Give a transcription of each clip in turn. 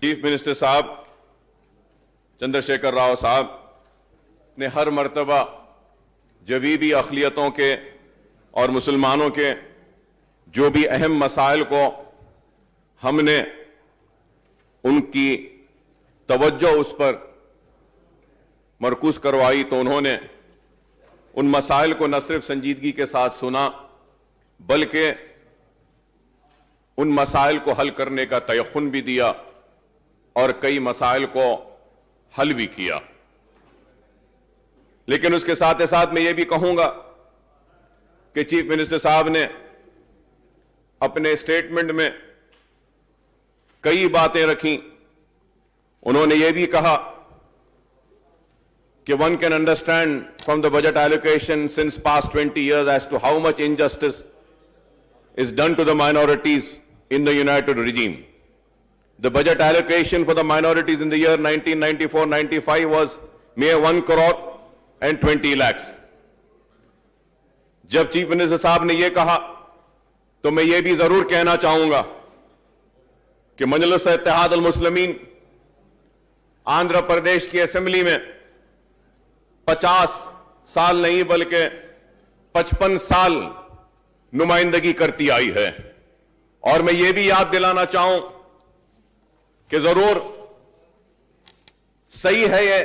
Chief minister صاحب چندرشیکھر راؤ صاحب نے ہر مرتبہ جبھی بھی اقلیتوں کے اور مسلمانوں کے جو بھی اہم مسائل کو ہم نے ان کی توجہ اس پر مرکوز کروائی تو انہوں نے ان مسائل کو نہ صرف سنجیدگی کے ساتھ سنا بلکہ ان مسائل کو حل کرنے کا تیقن بھی دیا اور کئی مسائل کو حل بھی کیا. لیکن اس کے ساتھ ساتھ میں یہ بھی کہوں گا کہ چیف منسٹر صاحب نے اپنے اسٹیٹمنٹ میں کئی باتیں رکھیں. انہوں نے یہ بھی کہا کہ one can understand from the budget allocation since past 20 years as to how much injustice is done to the minorities in the United regime. The budget allocation for the minorities in the year 1994-95 was mere 1 crore and 20 lakhs. جب chief minister صاحب نے یہ کہا تو میں یہ بھی ضرور کہنا چاہوں گا کہ مجلس اتحاد المسلمین آندھرا پردیش کی اسمبلی میں 50 سال نہیں بلکہ 55 سال نمائندگی کرتی آئی ہے. اور میں یہ بھی یاد دلانا چاہوں کہ ضرور صحیح ہے یہ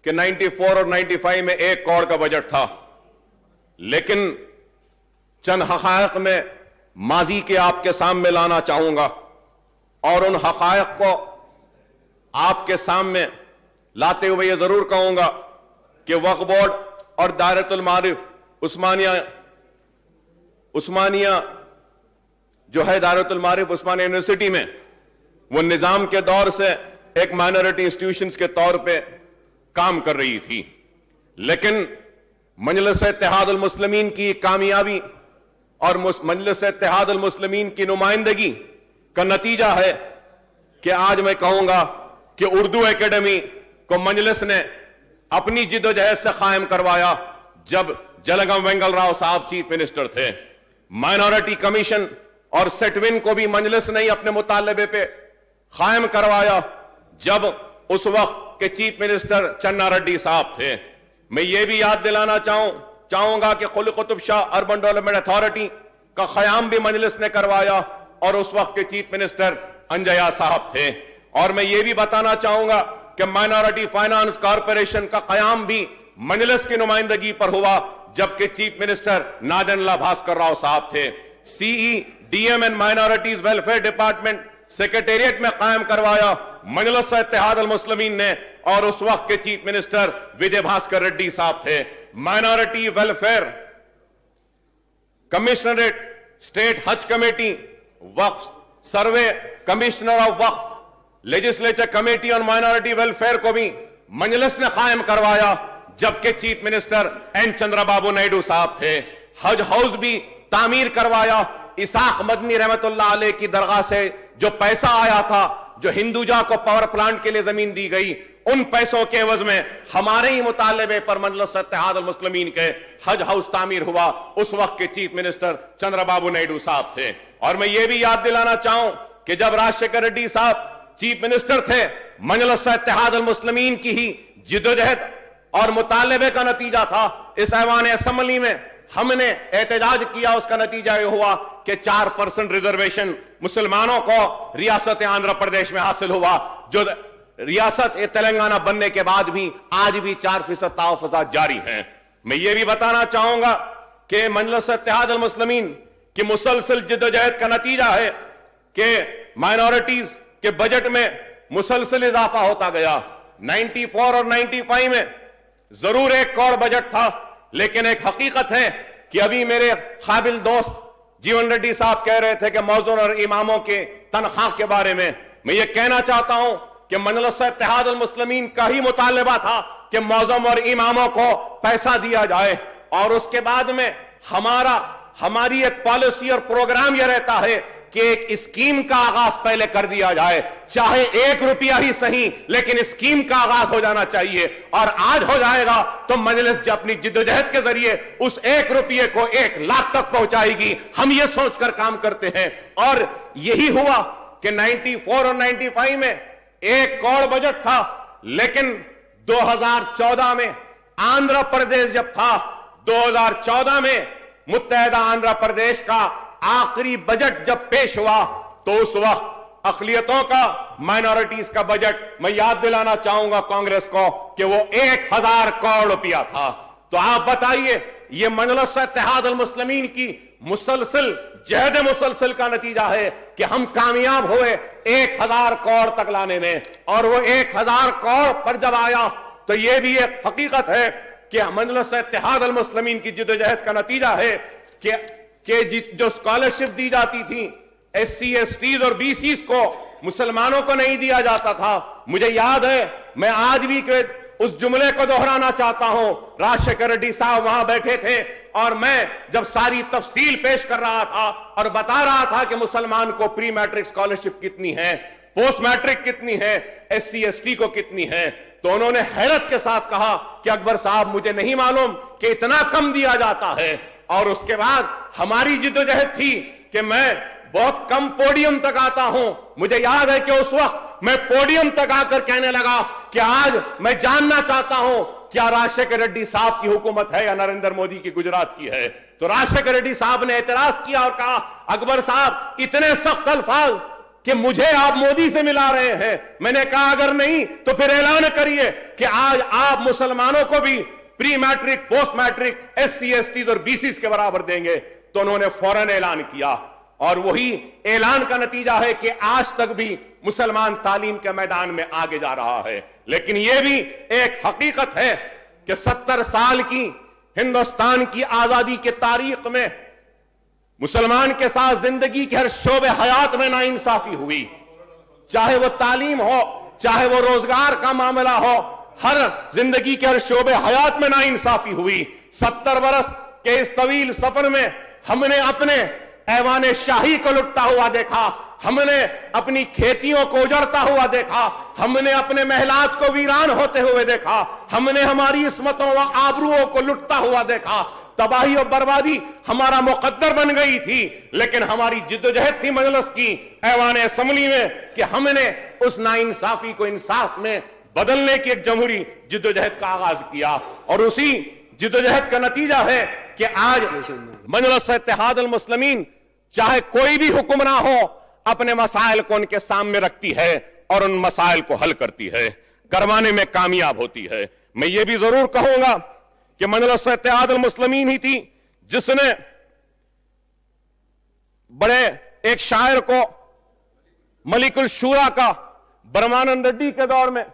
کہ 94 اور 95 میں 1 کروڑ کا بجٹ تھا، لیکن چند حقائق میں ماضی کے آپ کے سامنے لانا چاہوں گا اور ان حقائق کو آپ کے سامنے لاتے ہوئے یہ ضرور کہوں گا کہ وقف بورڈ اور دائرۃ المعارف عثمانیہ جو ہے دائرۃ المعارف عثمانیہ یونیورسٹی میں وہ نظام کے دور سے ایک مائنورٹی انسٹیٹیوشنز کے طور پہ کام کر رہی تھی، لیکن مجلس اتحاد المسلمین کی کامیابی اور مجلس اتحاد المسلمین کی نمائندگی کا نتیجہ ہے کہ آج میں کہوں گا کہ اردو اکیڈمی کو مجلس نے اپنی جد و جہد سے قائم کروایا جب جلگم وینگل راؤ صاحب چیف منسٹر تھے. مائنورٹی کمیشن اور سیٹون کو بھی مجلس نے اپنے مطالبے پہ قائم کروایا جب اس وقت کے چیف منسٹر چنا ریڈی صاحب تھے. میں یہ بھی یاد دلانا چاہوں گا کہ Quli Qutb Shah urban development authority کا قیام بھی مجلس نے کروایا اور اس وقت کے چیف منسٹر انجیا صاحب تھے. اور میں یہ بھی بتانا چاہوں گا کہ مائنورٹی فائنانس کارپوریشن کا قیام بھی مجلس کی نمائندگی پر ہوا جبکہ chief minister Nadendla Bhaskar Rao صاحب تھے. C E D M and minorities welfare department secretariat میں قائم کروایا مجلس اتحاد المسلمین نے اور اس وقت کے چیف منسٹر وجے بھاسکر ریڈی صاحب تھے. مائنورٹی ویلفیئر کمشنریٹ اسٹیٹ حج کمیٹی وقف سروے کمشنر آف وقف legislature committee on minority welfare کو بھی مجلس نے قائم کروایا جبکہ chief minister N Chandra Babu Naidu صاحب تھے. حج ہاؤس بھی تعمیر کروایا. اسحاق مدنی رحمت اللہ علیہ کی درگاہ سے جو پیسہ آیا تھا، جو ہندوجا کو پاور پلانٹ کے لیے زمین دی گئی، ان پیسوں کے عوض میں ہمارے ہی مطالبے پر مجلس اتحاد المسلمین کے حج ہاؤس تعمیر ہوا. اس وقت کے چیف منسٹر چندرا بابو نائیڈو صاحب تھے. اور میں یہ بھی یاد دلانا چاہوں کہ جب راجشیکھر ریڈی صاحب چیف منسٹر تھے مجلس اتحاد المسلمین کی ہی جدوجہد اور مطالبے کا نتیجہ تھا اس ایوان اسمبلی میں ہم نے احتجاج کیا. اس کا نتیجہ یہ ہوا کہ 4% ریزرویشن مسلمانوں کو ریاست آندھرا پردیش میں حاصل ہوا، جو ریاست تلنگانہ بننے کے بعد بھی آج بھی 4% تحفظات جاری ہیں. میں یہ بھی بتانا چاہوں گا کہ مجلس اتحاد المسلمین کی مسلسل جدوجہد کا نتیجہ ہے کہ مائنورٹیز کے بجٹ میں مسلسل اضافہ ہوتا گیا. 94 اور 95 میں ضرور 1 کروڑ بجٹ تھا، لیکن ایک حقیقت ہے کہ ابھی میرے قابل دوست جیون ریڈی صاحب کہہ رہے تھے کہ موذن اور اماموں کے تنخواہ کے بارے میں یہ کہنا چاہتا ہوں کہ مجلس اتحاد المسلمین کا ہی مطالبہ تھا کہ موذن اور اماموں کو پیسہ دیا جائے. اور اس کے بعد میں ہماری ایک پالیسی اور پروگرام یہ رہتا ہے کہ ایک اسکیم کا آغاز پہلے کر دیا جائے، چاہے 1 روپیہ ہی صحیح، لیکن اسکیم کا آغاز ہو جانا چاہیے. اور آج ہو جائے گا تو مجلس اپنی جدوجہد کے ذریعے اس 1 روپیے کو 1 لاکھ تک پہنچائے گی. ہم یہ سوچ کر کام کرتے ہیں اور یہی ہوا کہ 94 اور 95 میں 1 करोड़ बजट था, लेकिन 2014 में आंध्र प्रदेश जब था, 2014 में मुत्तहदा आंध्र प्रदेश का आखिरी बजट जब पेश हुआ तो उस वक्त अक़लियतों का, माइनॉरिटीज का बजट, मैं याद दिलाना चाहूंगा कांग्रेस को कि वो 1000 करोड़ रुपया था। तो आप बताइए, ये मजलिस इत्तेहाद अल मुस्लिमीन की मुसलसल जहद मुसलसल का नतीजा है कि हम कामयाब हुए 1000 करोड़ तक लाने में। और वो 1000 करोड़ पर जब आया तो ये भी एक हकीकत है कि मजलिस इत्तेहाद अल मुस्लिमीन की जिद्दोजहद का नतीजा है कि जो स्कॉलरशिप दी जाती थी SC STs और BCs को, मुसलमानों को नहीं दिया जाता था। मुझे याद है, मैं आज भी उस जुमले को दोहराना चाहता हूं, राजशेखर रेड्डी साहब वहां बैठे थे और मैं जब सारी तफसील पेश कर रहा था और बता रहा था कि मुसलमान को प्री मैट्रिक स्कॉलरशिप कितनी है, पोस्ट मैट्रिक कितनी है, SC ST को कितनी है, तो उन्होंने हैरत के साथ कहा कि अकबर साहब मुझे नहीं मालूम कि इतना कम दिया जाता है। और उसके बाद हमारी जिद्दोजहद थी कि मैं बहुत कम पोडियम तक आता हूं। मुझे याद है कि उस वक्त मैं पोडियम तक आकर कहने लगा कि आज मैं जानना चाहता हूं क्या राजशेखर रेड्डी साहब की हुकूमत है या नरेंद्र मोदी की गुजरात की है। तो राजशेखर रेड्डी साहब ने एतराज किया और कहा, अकबर साहब इतने सख्त अल्फाज कि मुझे आप मोदी से मिला रहे हैं। मैंने कहा अगर नहीं तो फिर ऐलान करिए कि आज आप मुसलमानों को भी pre matric, post matric, SC STs और BCs के बराबर देंगे। तो उन्होंने फौरन ऐलान किया और वही ऐलान का नतीजा है कि आज तक भी मुसलमान तालीम के मैदान में आगे जा रहा है। लेकिन यह भी एक हकीकत है कि 70 साल की हिंदुस्तान की आजादी की तारीख में मुसलमान के साथ जिंदगी के हर शोबे हयात में नाइंसाफी हुई, चाहे वो तालीम हो, चाहे वो रोजगार का मामला हो, हर जिंदगी के हर शोबे हयात में नाइंसाफी हुई। 70 बरस के इस तवील सफर में हमने अपने ऐवाने शाही को लुटता हुआ देखा, हमने अपनी खेतियों को उजड़ता हुआ देखा, हमने अपने महलात को वीरान होते हुए देखा, हमने हमारी इस्मतों व आबरूओं को लुटता हुआ देखा। तबाही और बर्बादी हमारा मुकद्दर बन गई थी, लेकिन हमारी जिद्दोजहद थी मजलिस की ऐवाने असम्बली में कि हमने उस नाइंसाफी को इंसाफ में बदलने की एक जमहूरी जिद्दोजहद का आगाज किया। और उसी जिद्दोजहद का नतीजा है कि आज मजलिस इत्तेहाद अल मुस्लिमीन चाहे कोई भी हुक्मरान हो, अपने मसाइल को उनके सामने रखती है और उन मसाइल को हल करती है, करवाने में कामयाब होती है। मैं ये भी जरूर कहूंगा कि मजलिस इत्तेहाद अल मुस्लिमीन ही थी जिसने बड़े एक शायर को मलिकुल शूरा का ब्रह्मानंद रेड्डी के दौर में,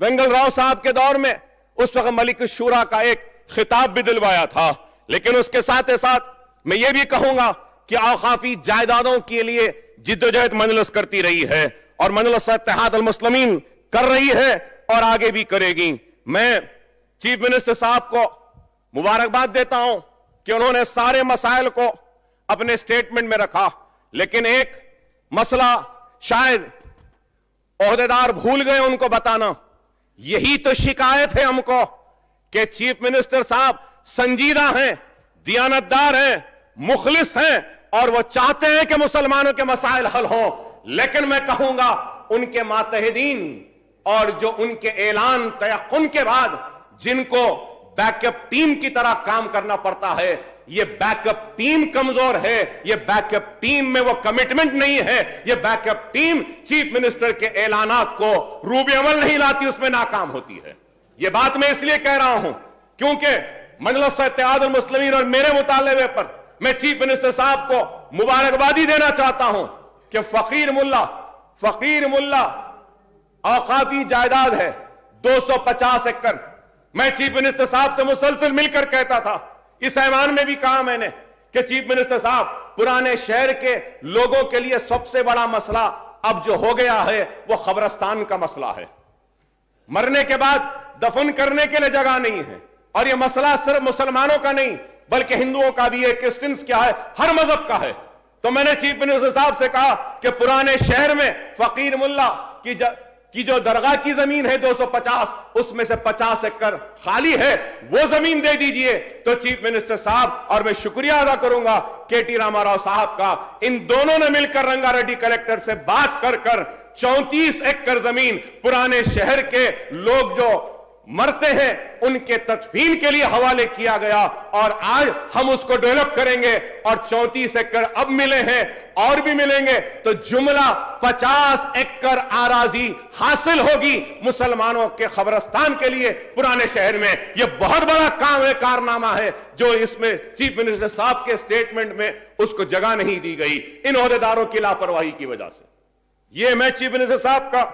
वेंगल राव साहब के दौर में, उस वक्त मलिकुल शूरा का एक खिताब भी दिलवाया था। लेकिन उसके साथ ही साथ मैं ये भी कहूंगा कि औकाफी जायदादों के लिए जिद्दोजहद मजलिस करती रही है और मजलिस इत्तेहाद अल मुस्लिमीन कर रही है और आगे भी करेगी। मैं चीफ मिनिस्टर साहब को मुबारकबाद देता हूं कि उन्होंने सारे मसाइल को अपने स्टेटमेंट में रखा, लेकिन एक मसला शायद ओहदेदार भूल गए उनको बताना। यही तो शिकायत है हमको कि चीफ मिनिस्टर साहब संजीदा हैं, दियानतदार हैं, मुखलिस हैं और वो चाहते हैं कि मुसलमानों के मसाइल हल हो। लेकिन मैं कहूंगा उनके मातहदीन और जो उनके ऐलान तयक्कुन के बाद जिनको बैकअप टीम की तरह काम करना पड़ता है, ये बैकअप टीम कमजोर है, ये बैकअप टीम में वो कमिटमेंट नहीं है, ये बैकअप टीम चीफ मिनिस्टर के ऐलानात को रूबे अमल नहीं लाती, उसमें नाकाम होती है। ये बात मैं इसलिए कह रहा हूं क्योंकि मजलिस इत्तेहाद अल मुस्लिमीन और मेरे मुतालबे पर मैं चीफ मिनिस्टर साहब को मुबारकबादी देना चाहता हूं कि फकीर मुल्ला औकाफी जायदाद है 250 एकड़। मैं चीफ मिनिस्टर साहब से मुसलसल मिलकर कहता था, इस ऐवान में भी कहा मैंने कि चीफ मिनिस्टर साहब, पुराने शहर के लोगों के लिए सबसे बड़ा मसला अब जो हो गया है वो कब्रिस्तान का मसला है। मरने के बाद दफन करने के लिए जगह नहीं है और ये मसला सिर्फ मुसलमानों का नहीं बल्कि हिंदुओं का भी है, क्रिश्चियंस क्या है, हर मजहब का है। तो मैंने चीफ मिनिस्टर साहब से कहा कि पुराने शहर में फकीर मुल्ला की जो दरगाह की जमीन है 250, उसमें से 50 एकड़ खाली है, वो जमीन दे दीजिए। तो चीफ मिनिस्टर साहब, और मैं शुक्रिया अदा करूंगा KT रामाराव साहब का, इन दोनों ने मिलकर रंगारेड्डी कलेक्टर से बात कर 34 एकड़ जमीन पुराने शहर के लोग जो मरते हैं उनके तदफीन के लिए हवाले किया गया, और आज हम उसको डेवलप करेंगे और 34 एकड़ अब मिले हैं और भी मिलेंगे, तो जुमला 50 एकड़ आराजी हासिल होगी मुसलमानों के खबरस्तान के लिए पुराने शहर में। यह बहुत बड़ा काम है, कारनामा है, जो इसमें चीफ मिनिस्टर साहब के स्टेटमेंट में उसको जगह नहीं दी गई इन ओहदेदारों की लापरवाही की वजह से। यह मैं चीफ मिनिस्टर साहब का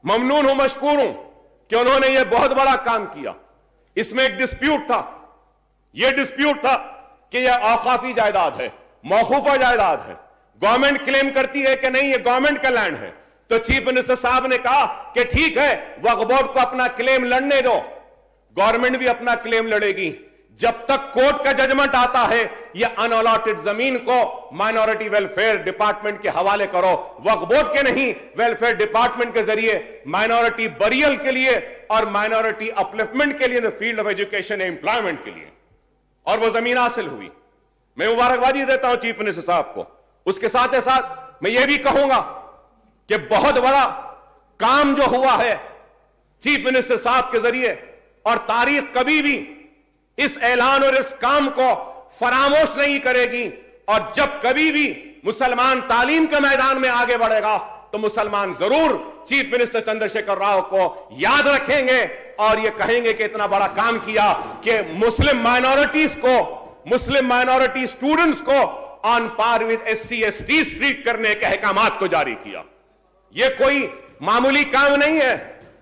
ममनून हूं, मशकूर हूं कि उन्होंने यह बहुत बड़ा काम किया। इसमें एक डिस्प्यूट था, यह डिस्प्यूट था कि यह औकाफी जायदाद है, मौकूफा जायदाद है, गवर्नमेंट क्लेम करती है कि नहीं ये गवर्नमेंट का लैंड है। तो चीफ मिनिस्टर साहब ने कहा कि ठीक है, वक्फ बोर्ड को अपना क्लेम लड़ने दो, गवर्नमेंट भी अपना क्लेम लड़ेगी। जब तक कोर्ट का जजमेंट आता है, यह अनअलॉटेड जमीन को माइनॉरिटी वेलफेयर डिपार्टमेंट के हवाले करो, वक्फ बोर्ड के नहीं, वेलफेयर डिपार्टमेंट के जरिए माइनॉरिटी बरियल के लिए और माइनॉरिटी अपलिफ्टमेंट के लिए, the field of education and employment के लिए, और वो जमीन हासिल हुई। मैं मुबारकबादी देता हूं चीफ मिनिस्टर साहब को। उसके साथ ही साथ मैं ये भी कहूंगा कि बहुत बड़ा काम जो हुआ है चीफ मिनिस्टर साहब के जरिए, और तारीख कभी भी इस ऐलान और इस काम को फरामोश नहीं करेगी, और जब कभी भी मुसलमान तालीम के मैदान में आगे बढ़ेगा तो मुसलमान जरूर चीफ मिनिस्टर चंद्रशेखर राव को याद रखेंगे और ये कहेंगे कि इतना बड़ा काम किया कि मुस्लिम माइनॉरिटीज को, मुस्लिम माइनॉरिटी स्टूडेंट्स को on par with SC ST treat करने के अहकामात को जारी किया। यह कोई मामूली काम नहीं है।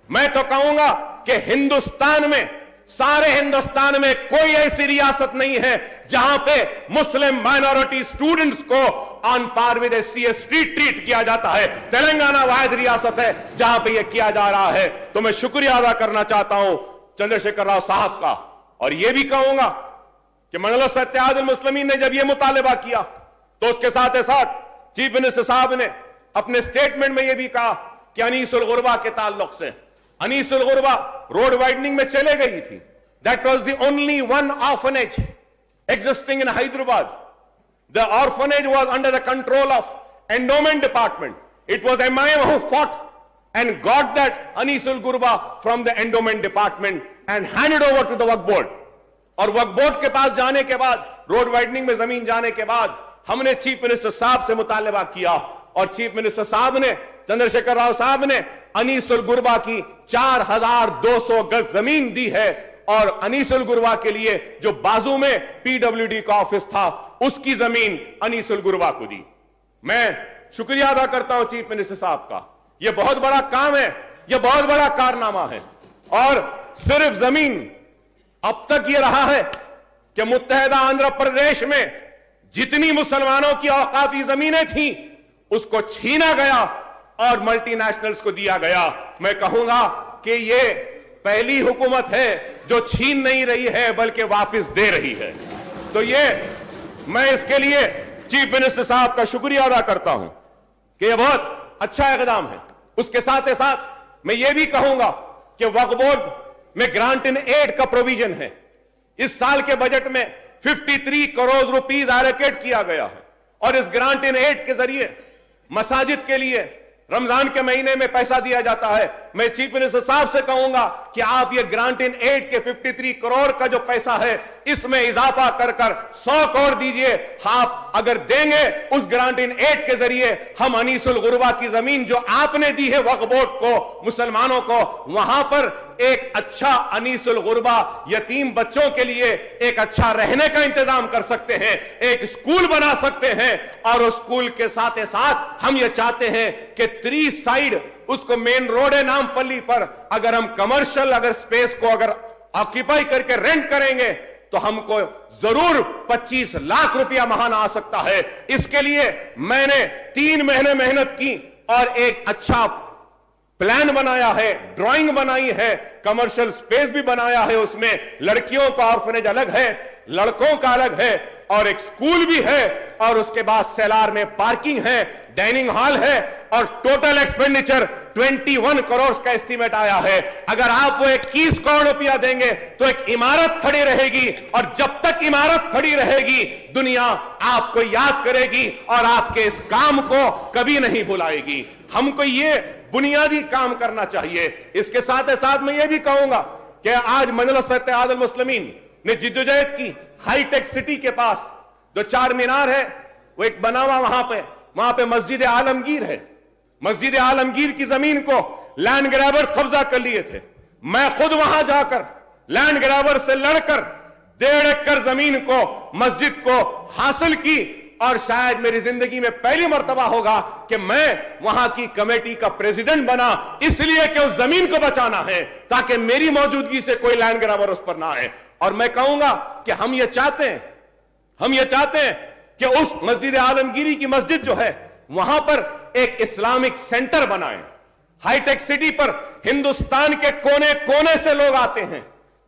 मैं तो कहूंगा कि हिंदुस्तान में, सारे हिंदुस्तान में कोई ऐसी रियासत नहीं है जहां पे मुस्लिम माइनॉरिटी स्टूडेंट्स को on par with SC ST treat किया जाता है। तेलंगाना वाहिद रियासत है जहां पे यह किया जा रहा है। तो मैं शुक्रिया अदा करना चाहता हूं चंद्रशेखर राव साहब का, और यह भी कहूंगा कि मजलिस इत्तेहादुल मुस्लिमीन ने जब यह मुतालबा किया तो उसके साथ ही साथ चीफ मिनिस्टर साहब ने अपने स्टेटमेंट में यह भी कहा कि अनीसुल गुरबा के ताल्लुक से, अनीसुल गुरबा रोड वाइडनिंग में चले गई थी। That was the only one orphanage existing in Hyderabad. The orphanage was under the control of endowment department. It was MIM who fought and got that Anisul Gurba from the endowment department and handed over to the Waqf board. और वक्फ board के पास जाने के बाद, road widening में जमीन जाने के बाद, हमने चीफ मिनिस्टर साहब से मुतालबा किया, और चीफ मिनिस्टर साहब ने, चंद्रशेखर राव साहब ने अनीसुल गुरबा की 4200 गज जमीन दी है, और अनीसुल गुरबा के लिए जो बाजू में PWD का ऑफिस था उसकी जमीन अनीसुल गुरबा को दी। मैं शुक्रिया अदा करता हूं चीफ मिनिस्टर साहब का। यह बहुत बड़ा काम है, यह बहुत बड़ा कारनामा है। और सिर्फ जमीन, अब तक यह रहा है कि मुत्तहिदा आंध्र प्रदेश में जितनी मुसलमानों की औकाफी जमीनें थी उसको छीना गया और मल्टीनेशनल्स को दिया गया। मैं कहूंगा कि यह पहली हुकूमत है जो छीन नहीं रही है बल्कि वापस दे रही है। तो ये, मैं इसके लिए चीफ मिनिस्टर साहब का शुक्रिया अदा करता हूं कि यह बहुत अच्छा इकदाम है। उसके साथ ही साथ मैं ये भी कहूंगा कि वक्फ बोर्ड में ग्रांट इन एड का प्रोविजन है। इस साल के बजट में 53 करोड़ रुपीस एलोकेट किया गया है, और इस ग्रांट इन एड के जरिए मसाजिद के लिए रमजान के महीने में पैसा दिया जाता है। मैं चीफ मिनिस्टर साहब से कहूंगा कि आप ये ग्रांट इन एड के 53 करोड़ का जो पैसा है इसमें इजाफा कर 100 करोड़ दीजिए। आप अगर देंगे उस ग्रांट इन एड के जरिए, हम अनीसुल गुरबा की जमीन जो आपने दी है वक्फ बोर्ड को, मुसलमानों को, वहां पर एक अच्छा अनीसुल गुरबा यतीम बच्चों के लिए एक अच्छा रहने का इंतजाम कर सकते हैं, एक स्कूल बना सकते हैं। और उस स्कूल के साथ ही साथ हम ये चाहते हैं कि 3 साइड उसको मेन रोड है नामपल्ली पर, अगर हम कमर्शियल अगर स्पेस को अगर ऑक्यूपाई करके रेंट करेंगे तो हमको जरूर 25 लाख रुपया महाना आ सकता है। इसके लिए मैंने 3 महीने मेहनत की और एक अच्छा प्लान बनाया है, ड्राइंग बनाई है, कमर्शियल स्पेस भी बनाया है। उसमें लड़कियों का ऑर्फनेज अलग है, लड़कों का अलग है, और एक स्कूल भी है, और उसके बाद सेलार में पार्किंग है, डाइनिंग हॉल है, और टोटल एक्सपेंडिचर 21 करोड़ का एस्टीमेट आया है। अगर आप वो 21 करोड़ रुपया देंगे तो एक इमारत खड़ी रहेगी, और जब तक इमारत खड़ी रहेगी दुनिया आपको याद करेगी और आपके इस काम को कभी नहीं भुलाएगी। ہم کو یہ بنیادی کام کرنا چاہیے. اس کے ساتھ ساتھ میں یہ بھی کہوں گا کہ آج مجلس اتحاد المسلمین نے جدوجہد کی. ہائی ٹیک سٹی کے پاس جو چار مینار ہے وہ ایک بنا ہوا وہاں پہ مسجد عالمگیر ہے. مسجد عالمگیر کی زمین کو لینڈ گریبر قبضہ کر لیے تھے. میں خود وہاں جا کر لینڈ گریبر سے لڑ کر 1.5 ایکڑ زمین کو مسجد کو حاصل کی, اور شاید میری زندگی میں پہلی مرتبہ ہوگا کہ میں وہاں کی کمیٹی کا پریزیڈنٹ بنا, اس لیے کہ اس زمین کو بچانا ہے تاکہ میری موجودگی سے کوئی لینڈ گریبر اس پر نہ آئے. اور میں کہوں گا کہ ہم یہ چاہتے ہیں کہ اس مسجد عالمگیری کی مسجد جو ہے وہاں پر ایک اسلامک سینٹر بنائیں. ہائی ٹیک سٹی پر ہندوستان کے کونے کونے سے لوگ آتے ہیں,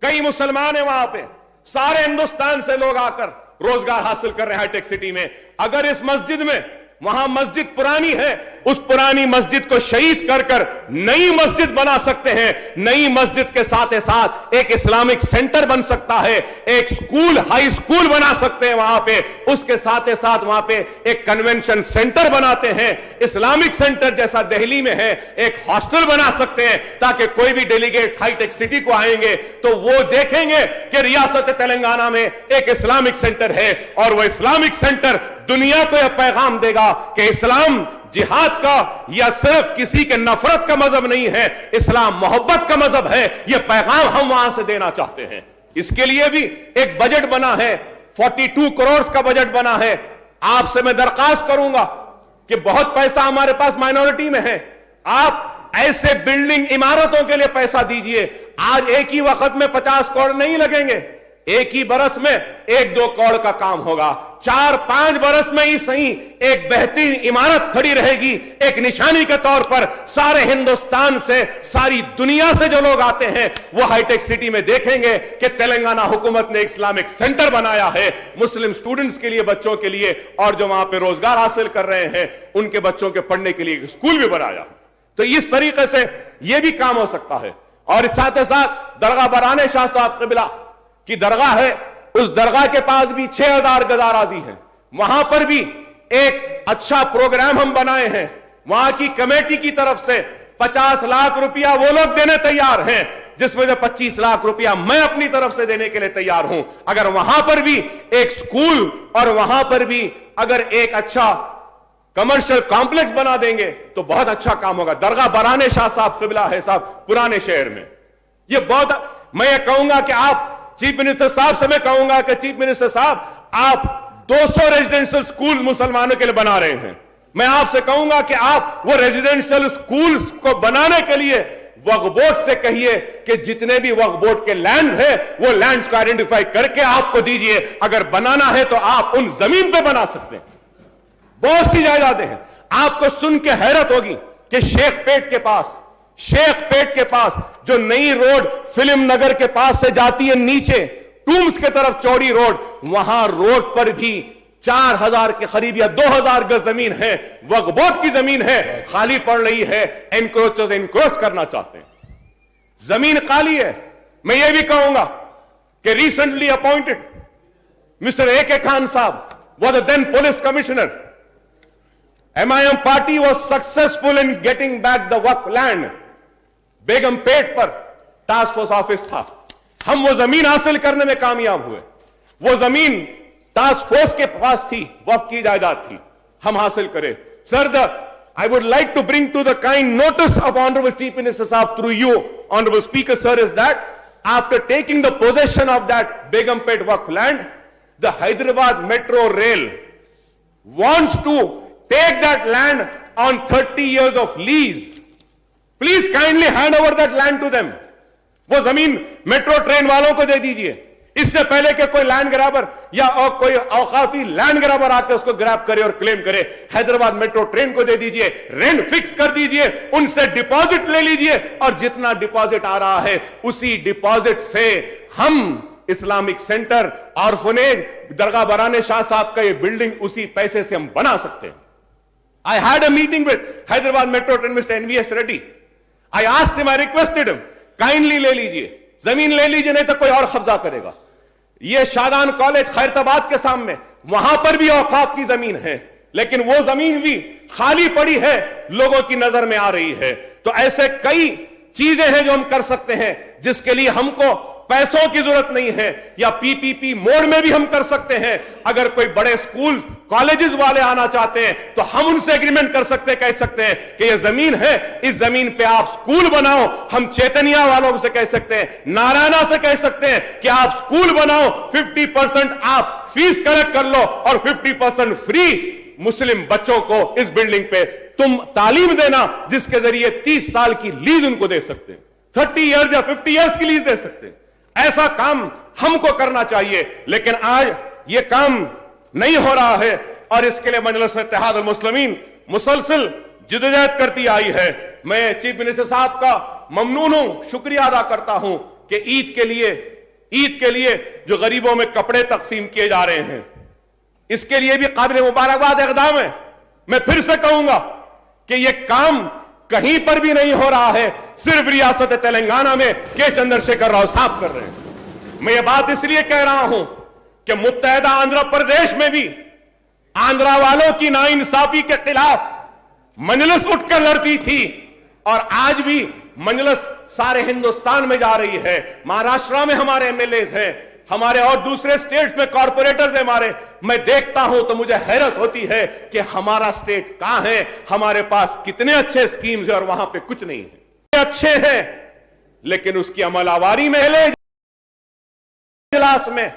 کئی مسلمان ہیں وہاں پہ, سارے ہندوستان سے لوگ آ کر روزگار حاصل کر رہے ہیں ہائی ٹیک سٹی میں. اگر اس مسجد میں, وہاں مسجد پرانی ہے, اس پرانی مسجد کو شہید کر کر نئی مسجد بنا سکتے ہیں. نئی مسجد کے ساتھ ساتھ ایک اسلامک سینٹر بن سکتا ہے, ایک سکول, ہائی سکول بنا سکتے ہیں وہاں پہ. اس کے ساتھ ساتھ وہاں پہ ایک کنونشن سینٹر بناتے ہیں, اسلامک سینٹر جیسا دہلی میں ہے, ایک ہاسٹل بنا سکتے ہیں تاکہ کوئی بھی ڈیلیگیٹس ہائی ٹیک سٹی کو آئیں گے تو وہ دیکھیں گے کہ ریاست تلنگانہ میں ایک اسلامک سینٹر ہے, اور وہ اسلامک سینٹر دنیا کو یہ پیغام دے گا کہ اسلام جہاد کا یا صرف کسی کے نفرت کا مذہب نہیں ہے, اسلام محبت کا مذہب ہے. یہ پیغام ہم وہاں سے دینا چاہتے ہیں. اس کے لیے بھی ایک بجٹ بنا ہے, 42 کروڑ کا بجٹ بنا ہے. آپ سے میں درخواست کروں گا کہ بہت پیسہ ہمارے پاس مائنورٹی میں ہے, آپ ایسے بلڈنگ عمارتوں کے لیے پیسہ دیجئے. آج ایک ہی وقت میں 50 کروڑ نہیں لگیں گے, ایک ہی برس میں 1-2 کروڑ کا کام ہوگا. 4-5 برس میں ہی صحیح ایک بہترین عمارت کھڑی رہے گی, ایک نشانی کے طور پر. سارے ہندوستان سے, ساری دنیا سے جو لوگ آتے ہیں وہ ہائی ٹیک سٹی میں دیکھیں گے کہ تلنگانہ حکومت نے اسلامک سینٹر بنایا ہے مسلم سٹوڈنٹس کے لیے, بچوں کے لیے, اور جو وہاں پہ روزگار حاصل کر رہے ہیں ان کے بچوں کے پڑھنے کے لیے ایک اسکول بھی بنایا. تو اس طریقے سے یہ بھی کام ہو سکتا ہے. اور اس ساتھ ساتھ درگاہ برانے شاہ صاحب قبلہ کی درگاہ ہے, اس درگاہ کے پاس بھی 6000 گز اراضی ہے, وہاں پر بھی ایک اچھا پروگرام ہم بنائے ہیں. وہاں کی کمیٹی کی طرف سے 50 لاکھ روپیہ وہ لوگ دینے تیار ہیں, جس میں سے 25 لاکھ روپیہ میں اپنی طرف سے دینے کے لیے تیار ہوں. اگر وہاں پر بھی ایک سکول اور وہاں پر بھی اگر ایک اچھا کمرشل کمپلیکس بنا دیں گے تو بہت اچھا کام ہوگا. درگاہ برانے شاہ صاحب قبلہ ہے صاحب پرانے شہر میں, یہ بہت, میں یہ کہوں گا کہ آپ چیف منسٹر صاحب سے میں کہوں گا کہ چیف منسٹر صاحب آپ 200 ریزیڈنشل سکول مسلمانوں کے لیے بنا رہے ہیں. میں آپ سے کہوں گا کہ آپ وہ ریزیڈنشل سکولز کو بنانے کے لیے وقف بورڈ سے کہیے کہ جتنے بھی وقف بورڈ کے لینڈ ہے وہ لینڈز کو آئیڈینٹیفائی کر کے آپ کو دیجئے. اگر بنانا ہے تو آپ ان زمین پہ بنا سکتے ہیں. بہت سی جائیدادیں ہیں. آپ کو سن کے حیرت ہوگی کہ شیخ پیٹ کے پاس جو نئی روڈ فلم نگر کے پاس سے جاتی ہے نیچے ٹومز کے طرف چوڑی روڈ, وہاں روڈ پر بھی 4000 کے قریب یا 2000 گز زمین ہے, وقف بورڈ کی زمین ہے, خالی پڑ رہی ہے. انکروچرز انکروچ کرنا چاہتے ہیں, زمین خالی ہے. میں یہ بھی کہوں گا کہ recently appointed mister A.K. Khan صاحب was the then police commissioner. MIM party was successful in getting back the waqf land. Begum pet per task force office تھا, ہم وہ زمین حاصل کرنے میں کامیاب ہوئے. وہ زمین ٹاسک فورس کے پاس تھی, وقف کی جائیداد تھی, ہم حاصل کرے. سر, I would like to bring to the kind notice of Honorable Chief Minister Sahab through you, Honorable Speaker Sir, is that after taking the possession of that Begumpet waqf land, the Hyderabad Metro Rail wants to take that land on 30 years of lease. Please kindly hand over that land to them. وہ زمین metro train والوں کو دے دیجئے. اس سے پہلے کہ کوئی land گرابر یا کوئی اوقافی لینڈ گرابر آ کے اس کو گراب کرے اور کلیم کرے, حیدرآباد میٹرو ٹرین کو دے دیجئے, رینٹ فکس کر دیجئے, ان سے ڈپازٹ لے لیجئے, اور جتنا ڈپازٹ آ رہا ہے اسی ڈپازٹ سے ہم اسلامک سینٹر, آرفنیج, درگاہ برانے شاہ صاحب کا یہ بلڈنگ اسی پیسے سے ہم بنا سکتے ہیں. I had a meeting with Hyderabad Metro Train Mr. N.V.S. Reddy. I asked him, I requested him, kindly لے لیجئے, زمین لے لیجئے, نہیں تو کوئی اور قبضہ کرے گا. یہ شادان کالج خیرتآباد کے سامنے, وہاں پر بھی اوقاف کی زمین ہے. لیکن وہ زمین بھی خالی پڑی ہے، لوگوں کی نظر میں آ رہی ہے. تو ایسے کئی چیزیں ہیں جو ہم کر سکتے ہیں جس کے لیے ہم کو پیسوں کی ضرورت نہیں ہے، یا پی پی پی موڈ میں بھی ہم کر سکتے ہیں. اگر کوئی بڑے سکول کالجز والے آنا چاہتے ہیں تو ہم ان سے ایگریمنٹ کر سکتے ہیں، کہہ سکتے ہیں کہ یہ زمین ہے، اس زمین پہ آپ سکول بناؤ. ہم چیتنیا والوں سے کہہ سکتے ہیں، نارائنا سے کہہ سکتے ہیں کہ آپ سکول بناؤ، 50% آپ فیس کلیکٹ کر لو اور 50% فری مسلم بچوں کو اس بلڈنگ پہ تم تعلیم دینا، جس کے ذریعے 30 سال کی لیز ان کو دے سکتے ہیں، 30 ایئرز یا 50 ایئرز کی لیز دے سکتے ہیں. ایسا کام ہم کو کرنا چاہیے، لیکن آج یہ کام نہیں ہو رہا ہے، اور اس کے لیے مجلس اتحاد المسلمین مسلسل جدوجہد کرتی آئی ہے. میں چیف منسٹر صاحب کا ممنون ہوں، شکریہ ادا کرتا ہوں کہ عید کے لیے جو غریبوں میں کپڑے تقسیم کیے جا رہے ہیں، اس کے لیے بھی قابل مبارکباد اقدام ہے. میں پھر سے کہوں گا کہ یہ کام کہیں پر بھی نہیں ہو رہا ہے، صرف ریاست تلنگانہ میں کے چندر شیکھر راؤ صاحب کر رہے ہیں. میں یہ بات اس لیے کہہ رہا ہوں کہ متحدہ آندھرا پردیش میں بھی آندھرا والوں کی ناانصافی کے خلاف مجلس اٹھ کر لڑتی تھی، اور آج بھی مجلس سارے ہندوستان میں جا رہی ہے. مہاراشٹرا میں ہمارے ایم ایل ایز ہیں، ہمارے اور دوسرے سٹیٹس میں کارپوریٹرز ہیں ہمارے. میں دیکھتا ہوں تو مجھے حیرت ہوتی ہے کہ ہمارا سٹیٹ کہاں ہے، ہمارے پاس کتنے اچھے سکیمز ہیں اور وہاں پہ کچھ نہیں ہے. اچھے ہیں لیکن اس کی عمل آوری میں اجلاس میں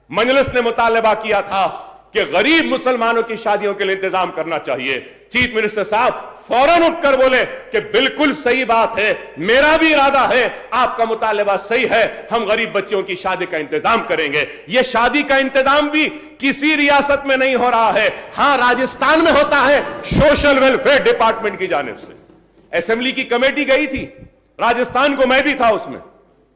مجلس نے مطالبہ کیا تھا کہ غریب مسلمانوں کی شادیوں کے لیے انتظام کرنا چاہیے. چیف منسٹر صاحب فوراً اٹھ کر بولے کہ بالکل صحیح بات ہے، میرا بھی ارادہ ہے، آپ کا مطالبہ صحیح ہے، ہم غریب بچوں کی شادی کا انتظام کریں گے. یہ شادی کا انتظام بھی کسی ریاست میں نہیں ہو رہا ہے، ہاں راجستھان میں ہوتا ہے، سوشل ویلفیئر ڈپارٹمنٹ کی جانب سے. اسمبلی کی کمیٹی گئی تھی راجستھان کو، میں بھی تھا اس میں.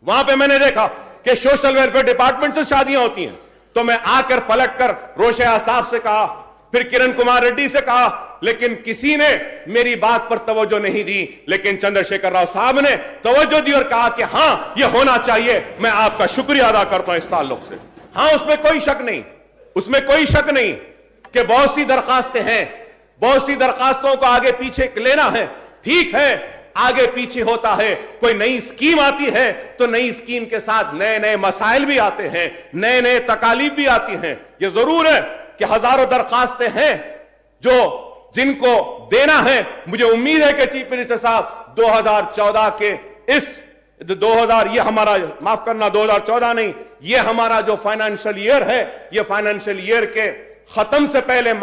وہاں پہ میں نے دیکھا کہ سوشل ویلفیئر ڈپارٹمنٹ سے شادیاں ہوتی ہیں. تو میں آ کر پلٹ کر روشیا صاحب سے کہا، پھر کرن کمار ریڈی سے کہا، لیکن کسی نے میری بات پر توجہ نہیں دی. لیکن چندر شیکھر راؤ صاحب نے توجہ دی اور کہا کہ ہاں یہ ہونا چاہیے. میں آپ کا شکریہ ادا کرتا ہوں اس تعلق سے. ہاں اس میں کوئی شک نہیں کہ بہت سی درخواستیں ہیں، بہت سی درخواستوں کو آگے پیچھے لینا ہے. ٹھیک ہے، آگے پیچھے ہوتا ہے. کوئی نئی اسکیم آتی ہے تو نئی اسکیم کے ساتھ نئے نئے مسائل بھی آتے ہیں، نئے نئے تکالیف بھی آتی ہیں. یہ ضرور ہے کہ ہزاروں درخواستیں ہیں جن کو دینا ہے. مجھے امید ہے کہ چیف منسٹر صاحب 2014 کے یہ ہمارا معاف کرنا 2014 نہیں، یہ ہمارا جو فائنانشل ایئر ہے، یہ فائنانشل ایئر کے ختم سے پہلے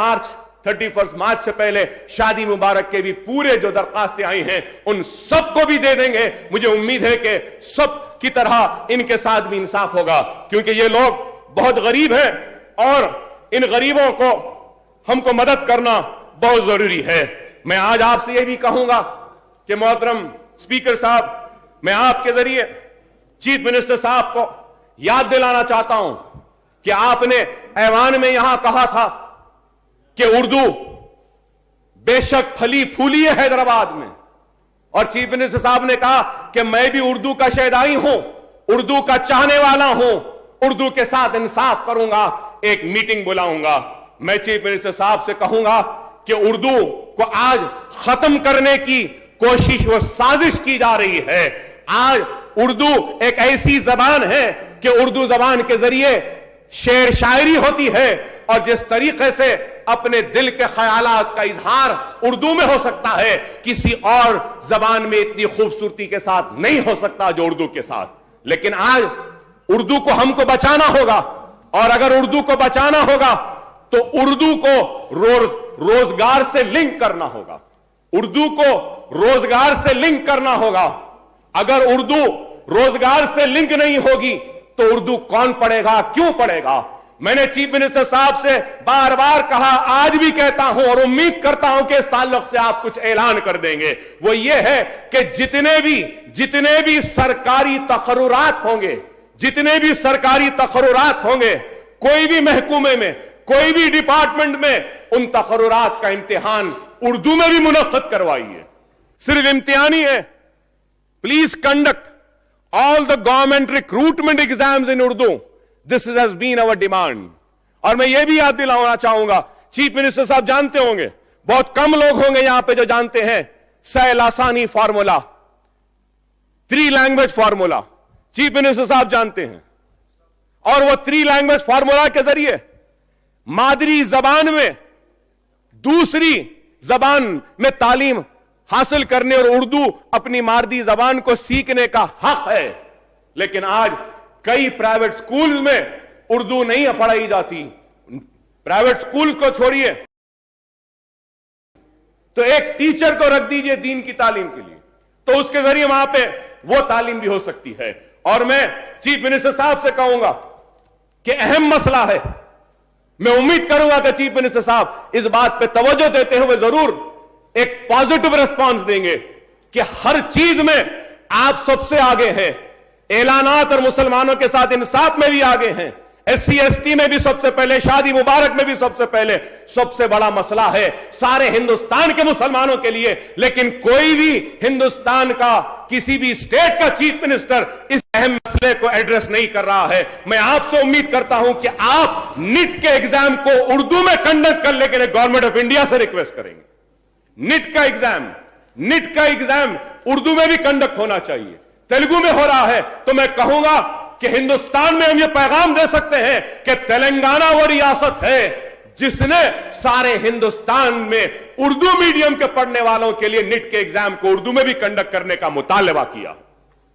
31 مارچ سے پہلے شادی مبارک کے بھی پورے جو درخواستیں آئی ہیں ان سب کو بھی دے دیں گے. مجھے امید ہے کہ سب کی طرح ان کے ساتھ بھی انصاف ہوگا، کیونکہ یہ لوگ بہت غریب ہیں اور ان غریبوں کو ہم کو مدد کرنا بہت ضروری ہے. میں آج آپ سے یہ بھی کہوں گا کہ محترم اسپیکر صاحب، میں آپ کے ذریعے چیف منسٹر صاحب کو یاد دلانا چاہتا ہوں کہ آپ نے ایوان میں یہاں کہا تھا کہ اردو بے شک پھلی پھولی ہے حیدرآباد میں، اور چیف منسٹر صاحب نے کہا کہ میں بھی اردو کا شیدائی ہوں، اردو کا چاہنے والا ہوں، اردو کے ساتھ انصاف کروں گا، ایک میٹنگ بلاؤں گا. میں چیف منسٹر صاحب سے کہوں گا کہ اردو کو آج ختم کرنے کی کوشش و سازش کی جا رہی ہے. آج اردو ایک ایسی زبان ہے کہ اردو زبان کے ذریعے شعر شاعری ہوتی ہے، اور جس طریقے سے اپنے دل کے خیالات کا اظہار اردو میں ہو سکتا ہے، کسی اور زبان میں اتنی خوبصورتی کے ساتھ نہیں ہو سکتا جو اردو کے ساتھ. لیکن آج اردو کو ہم کو بچانا ہوگا، اور اگر اردو کو بچانا ہوگا تو اردو کو روزگار سے لنک کرنا ہوگا. اردو کو روزگار سے لنک کرنا ہوگا. اگر اردو روزگار سے لنک نہیں ہوگی تو اردو کون پڑھے گا، کیوں پڑھے گا؟ میں نے چیف منسٹر صاحب سے بار بار کہا، آج بھی کہتا ہوں اور امید کرتا ہوں کہ اس تعلق سے آپ کچھ اعلان کر دیں گے. وہ یہ ہے کہ جتنے بھی سرکاری تقررات ہوں گے کوئی بھی محکومے میں، کوئی بھی ڈپارٹمنٹ میں، ان تقررات کا امتحان اردو میں بھی منعقد کروائیے. صرف امتحانی ہے. Please conduct all the government recruitment exams in Urdu. This has been our demand. اور میں یہ بھی یاد دلانا چاہوں گا चीफ मिनिस्टर साहब जानते होंगे, बहुत कम लोग होंगे यहां पे जो जानते हैं सह लासानी formula, 3 language formula chief minister साहब जानते हैं। और वो 3 लैंग्वेज फार्मूला के जरिए मादरी जबान में दूसरी जबान में तालीम हासिल करने और उर्दू अपनी मादरी जबान को सीखने का हक है। लेकिन आज कई प्राइवेट स्कूल में उर्दू नहीं पढ़ाई जाती। प्राइवेट स्कूल को छोड़िए तो एक टीचर को रख दीजिए दीन की तालीम के लिए, तो उसके जरिए वहां पे वो तालीम भी हो सकती है। और मैं चीफ मिनिस्टर साहब से कहूंगा कि अहम मसला है, मैं उम्मीद करूंगा कि चीफ मिनिस्टर साहब इस बात पे तवज्जो देते हुए जरूर एक पॉजिटिव रिस्पांस देंगे कि हर चीज में आप सबसे आगे हैं, ऐलानात और मुसलमानों के साथ इंसाफ में भी आगे हैं, SC ST में भी सबसे पहले, शादी मुबारक में भी सबसे पहले। सबसे बड़ा मसला है सारे हिंदुस्तान के मुसलमानों के लिए, लेकिन कोई भी हिंदुस्तान का किसी भी स्टेट का चीफ मिनिस्टर इस अहम मसले को एड्रेस नहीं कर रहा है। मैं आपसे उम्मीद करता हूं कि आप नीट के एग्जाम को उर्दू में कंडक्ट करने के लिए गवर्नमेंट ऑफ इंडिया से रिक्वेस्ट करेंगे। नीट का एग्जाम उर्दू में भी कंडक्ट होना चाहिए, तेलुगु में हो रहा है, तो मैं कहूंगा कि हिंदुस्तान में हम ये पैगाम दे सकते हैं कि तेलंगाना वो रियासत है जिसने सारे हिंदुस्तान में उर्दू मीडियम के पढ़ने वालों के लिए नीट के एग्जाम को उर्दू में भी कंडक्ट करने का मुतालबा किया।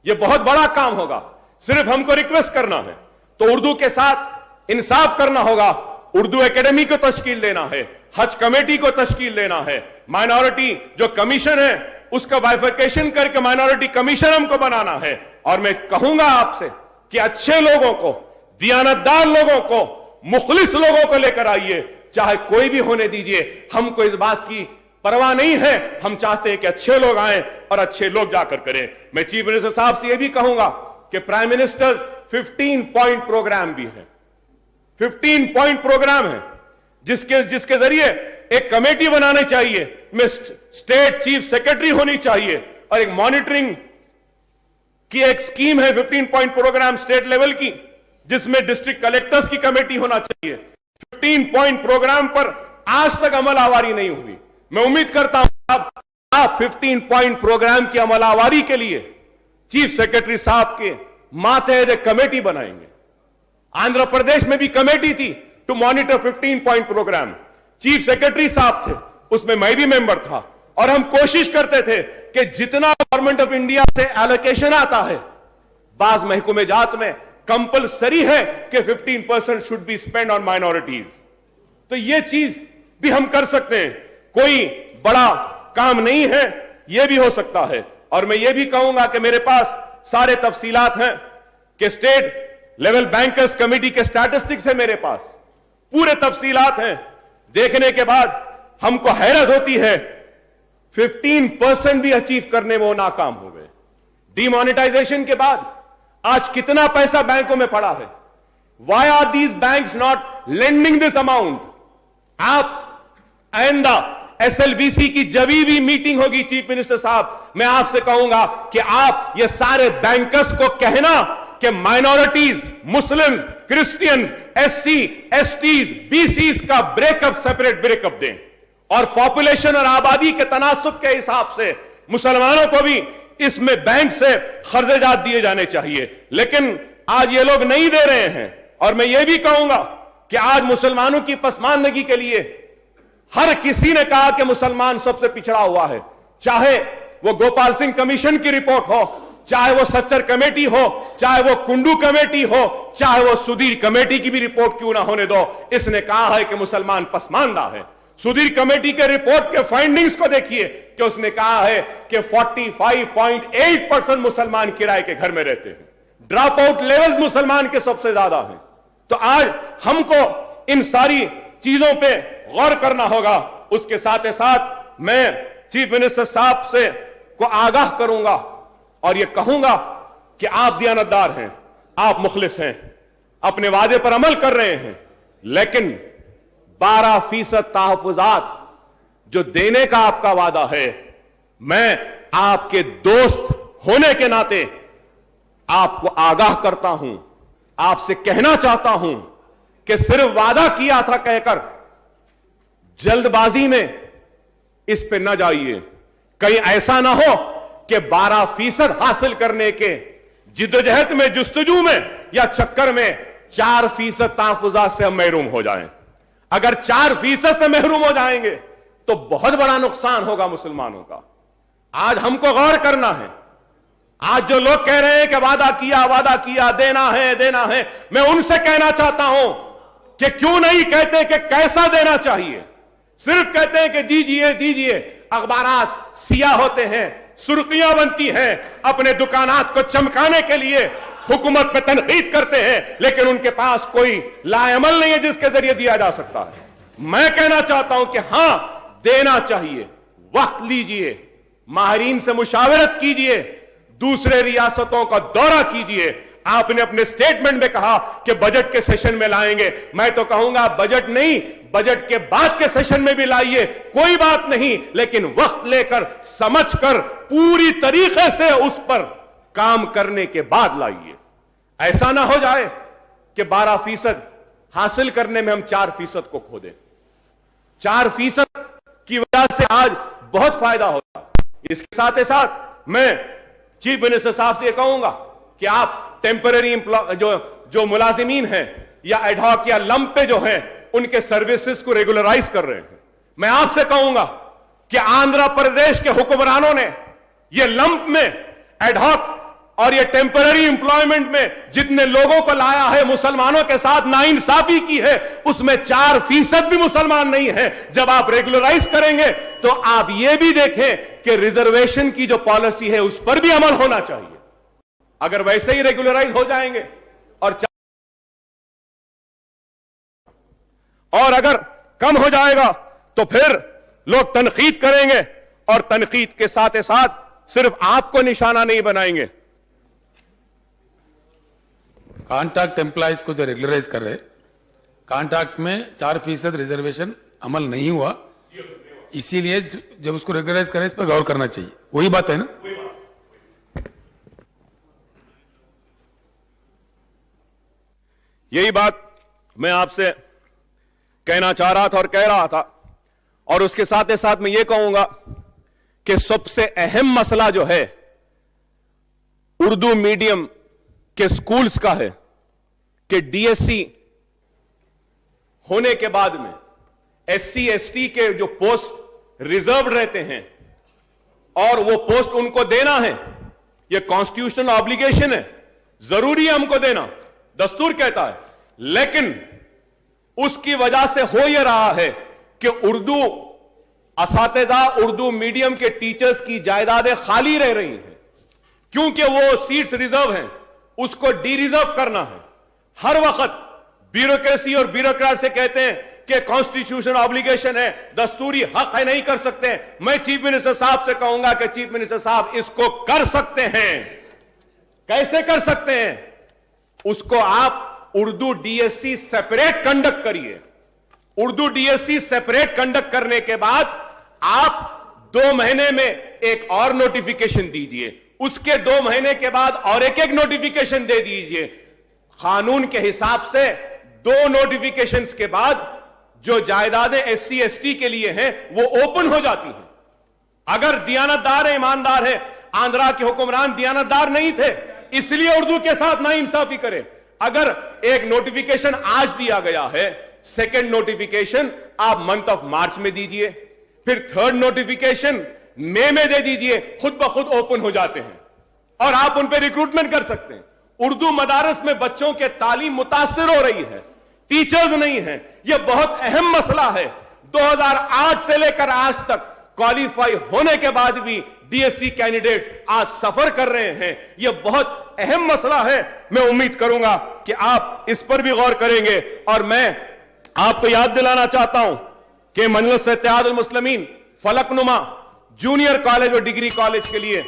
ये बहुत बड़ा काम होगा, सिर्फ हमको रिक्वेस्ट करना है। तो उर्दू के साथ इंसाफ करना होगा, उर्दू एकेडमी को तश्कील देना है, हज कमेटी को तश्कील देना है, माइनॉरिटी जो कमीशन है उसका बाइफर्केशन करके माइनॉरिटी कमीशन हमको बनाना है। और मैं कहूंगा आपसे कि अच्छे लोगों को, दियानतदार लोगों को, मुखलिस लोगों को लेकर आइए, चाहे कोई भी होने दीजिए। हमको इस बात की परवाह नहीं है, हम चाहते हैं कि अच्छे लोग आए और अच्छे लोग जाकर करें। मैं चीफ मिनिस्टर साहब से यह भी कहूंगा कि प्राइम मिनिस्टर 15 पॉइंट प्रोग्राम भी है, 15 पॉइंट प्रोग्राम है जिसके जरिए एक कमेटी बनानी चाहिए, में स्टेट चीफ सेक्रेटरी होनी चाहिए और एक मॉनिटरिंग की एक स्कीम है 15 पॉइंट प्रोग्राम स्टेट लेवल की, जिसमें डिस्ट्रिक्ट कलेक्टर्स की कमेटी होना चाहिए। 15 पॉइंट प्रोग्राम पर आज तक अमलावरी नहीं हुई। मैं उम्मीद करता हूं आप 15 पॉइंट प्रोग्राम की अमलावरी के लिए चीफ सेक्रेटरी साहब के मातहत एक कमेटी बनाएंगे। आंध्र प्रदेश में भी कमेटी थी to monitor 15 point programme, chief secretary sahab थे, उसमें मैं भी मेंबर था और हम कोशिश करते थे कि जितना गवर्नमेंट ऑफ इंडिया से एलोकेशन आता है, बाज महकमे जात में कंपलसरी है कि 15% should be spend on minorities. तो यह चीज भी हम कर सकते हैं, कोई बड़ा काम नहीं है, यह भी हो सकता है। और मैं यह भी कहूंगा कि मेरे पास सारे तफसीलात हैं कि स्टेट लेवल बैंकर्स कमेटी के स्टैटिस्टिक्स है, मेरे पास पूरे तफसीलात हैं। देखने के बाद हमको हैरत होती है 15% भी अचीव करने में वो नाकाम हो गए। डिमोनेटाइजेशन के बाद आज कितना पैसा बैंकों में पड़ा है? Why are these banks not lending this amount? आप आइंदा SLBC की जब भी मीटिंग होगी चीफ मिनिस्टर साहब, मैं आपसे कहूंगा कि आप ये सारे बैंकर्स को कहना कि minorities, Muslims, Christians, SC, STs, BCs का ब्रेकअप, सेपरेट ब्रेकअप दें और पॉपुलेशन और आबादी के तनासुब के हिसाब से मुसलमानों को भी इसमें बैंक से खर्जात दिए जाने चाहिए। लेकिन आज ये लोग नहीं दे रहे हैं। और मैं ये भी कहूंगा कि आज मुसलमानों की पसमानदगी के लिए हर किसी ने कहा कि मुसलमान सबसे पिछड़ा हुआ है, चाहे वो गोपाल सिंह कमीशन की रिपोर्ट हो, चाहे वो सच्चर कमेटी हो, चाहे वो कुंडू कमेटी हो, चाहे वो सुधीर कमेटी की भी रिपोर्ट क्यों ना होने दो। इसने कहा है कि मुसलमान पसमानदा है। सुधीर कमेटी के रिपोर्ट के फाइंडिंग्स को देखिए कि उसने कहा है कि 45.8% मुसलमान किराए के घर में रहते हैं, ड्रॉप आउट लेवल्स मुसलमान के सबसे ज्यादा हैं। तो आज हमको इन सारी चीजों पे गौर करना होगा। उसके साथ ही साथ मैं चीफ मिनिस्टर साहब से को आगाह करूंगा और यह कहूंगा कि आप दियानतदार हैं, आप मुखलिस हैं, अपने वादे पर अमल कर रहे हैं, लेकिन 12% तहफुजात जो देने का आपका वादा है, मैं आपके दोस्त होने के नाते आपको आगाह करता हूं, आपसे कहना चाहता हूं कि सिर्फ वादा किया था कहकर जल्दबाजी में इस पे न जाइए, कहीं ऐसा ना हो कि 12% हासिल करने के जिद्दोजहद में, जुस्तजू में या चक्कर में 4% तहफ्फुज़ात से हम महरूम हो जाएं। अगर 4% से महरूम हो जाएंगे तो बहुत बड़ा नुकसान होगा मुसलमानों का। आज हमको गौर करना है। आज जो लोग कह रहे हैं कि वादा किया, देना है, मैं उनसे कहना चाहता हूं कि क्यों नहीं कहते कि कैसा देना चाहिए। सिर्फ कहते हैं कि दीजिए। अखबारात सियाह होते हैं, सुर्खियां बनती हैं, अपने दुकानात को चमकाने के लिए हुकूमत पे तनकीद करते हैं, लेकिन उनके पास कोई लाएमल नहीं है जिसके जरिए दिया जा सकता है। मैं कहना चाहता हूं कि हां, देना चाहिए, वक्त लीजिए, माहिरीन से मुशावरत कीजिए, दूसरे रियासतों का दौरा कीजिए। आपने अपने स्टेटमेंट में कहा कि बजट के सेशन में लाएंगे, मैं तो कहूंगा बजट नहीं, बजट के बाद के सेशन में भी लाइए, कोई बात नहीं, लेकिन वक्त लेकर, समझकर, पूरी तरीके से उस पर काम करने के बाद लाइए। ऐसा ना हो जाए कि 12% हासिल करने में हम 4% को खो दें। 4% की वजह से आज बहुत फायदा होता है। इसके साथ ही साथ मैं चीफ मिनिस्टर साहब से कहूंगा कि आप टेम्पररी जो मुलाजिमीन हैं या एडहॉक या लंप पे जो हैं, उनके सर्विसेज को रेगुलराइज कर रहे हैं। मैं आपसे कहूंगा कि आंध्र प्रदेश के हुक्मरानों ने ये लंप में, एडहॉक और ये टेम्पररी एम्प्लॉयमेंट में जितने लोगों को लाया है, मुसलमानों के साथ नाइंसाफी की है, उसमें 4% भी मुसलमान नहीं है। जब आप रेगुलराइज करेंगे तो आप ये भी देखें कि रिजर्वेशन की जो पॉलिसी है उस पर भी अमल होना चाहिए। अगर वैसे ही रेगुलराइज हो जाएंगे और अगर कम हो जाएगा तो फिर लोग तनकीद करेंगे, और तनकीद के साथ साथ सिर्फ आपको निशाना नहीं बनाएंगे। कॉन्ट्रैक्ट एम्प्लॉयज को जो रेगुलराइज कर रहे, कॉन्ट्रैक्ट में 4% रिजर्वेशन अमल नहीं हुआ, इसीलिए जब उसको रेगुलराइज करें इस पर गौर करना चाहिए। वही बात है ना? यही बात मैं आपसे कहना चाह रहा था और कह रहा था, और उसके साथ ही साथ मैं ये कहूंगा कि सबसे अहम मसला जो है उर्दू मीडियम के स्कूल्स का है कि डीएससी होने के बाद में एससी एसटी के जो पोस्ट रिजर्व रहते हैं और वो पोस्ट उनको देना है, ये कॉन्स्टिट्यूशनल ऑब्लिगेशन है, जरूरी है हमको देना, दस्तूर कहता है। लेकिन उसकी वजह से हो यह रहा है कि उर्दू असातिज़ा, उर्दू मीडियम के टीचर्स की जायदादें खाली रह रही हैं, क्योंकि वो सीट्स रिजर्व हैं, उसको डी रिजर्व करना है। हर वक्त ब्यूरोक्रेसी और ब्यूरोक्रेट से कहते हैं कि कॉन्स्टिट्यूशन ऑब्लिगेशन है, दस्तूरी हक है, नहीं कर सकते। मैं चीफ मिनिस्टर साहब से कहूंगा कि चीफ मिनिस्टर साहब इसको कर सकते हैं। कैसे कर सकते हैं? उसको आप उर्दू डीएससी सेपरेट कंडक्ट करिए। उर्दू डीएससी सेपरेट कंडक्ट करने के बाद आप 2 महीने में एक और नोटिफिकेशन दीजिए, उसके 2 महीने के बाद और एक नोटिफिकेशन दे दीजिए। कानून के हिसाब से 2 नोटिफिकेशंस के बाद जो जायदादें एससी एसटी के लिए हैं वो ओपन हो जाती हैं। अगर दियानतदार है, ईमानदार है, आंध्रा के हुक्मरान दियानतदार नहीं थे इसलिए उर्दू के साथ नाइंसाफी करे। अगर एक नोटिफिकेशन आज दिया गया है, सेकेंड नोटिफिकेशन आप मंथ ऑफ मार्च में दीजिए, फिर थर्ड नोटिफिकेशन मई में दे दीजिए, खुद ब खुद ओपन हो जाते हैं और आप उन पर रिक्रूटमेंट कर सकते हैं। उर्दू मदारस में बच्चों के तालीम मुतासिर हो रही है, टीचर्स नहीं है, यह बहुत अहम मसला है। 2008 से लेकर आज तक क्वालिफाई होने के बाद भी डीएससी कैंडिडेट्स आज सफर कर रहे हैं, यह बहुत अहम मसला है। मैं उम्मीद करूंगा कि आप इस पर भी गौर करेंगे। और मैं आपको याद दिलाना चाहता हूं कि मजलिस इत्तेहादुल मुस्लिमीन फलकनुमा जूनियर कॉलेज और डिग्री कॉलेज के लिए,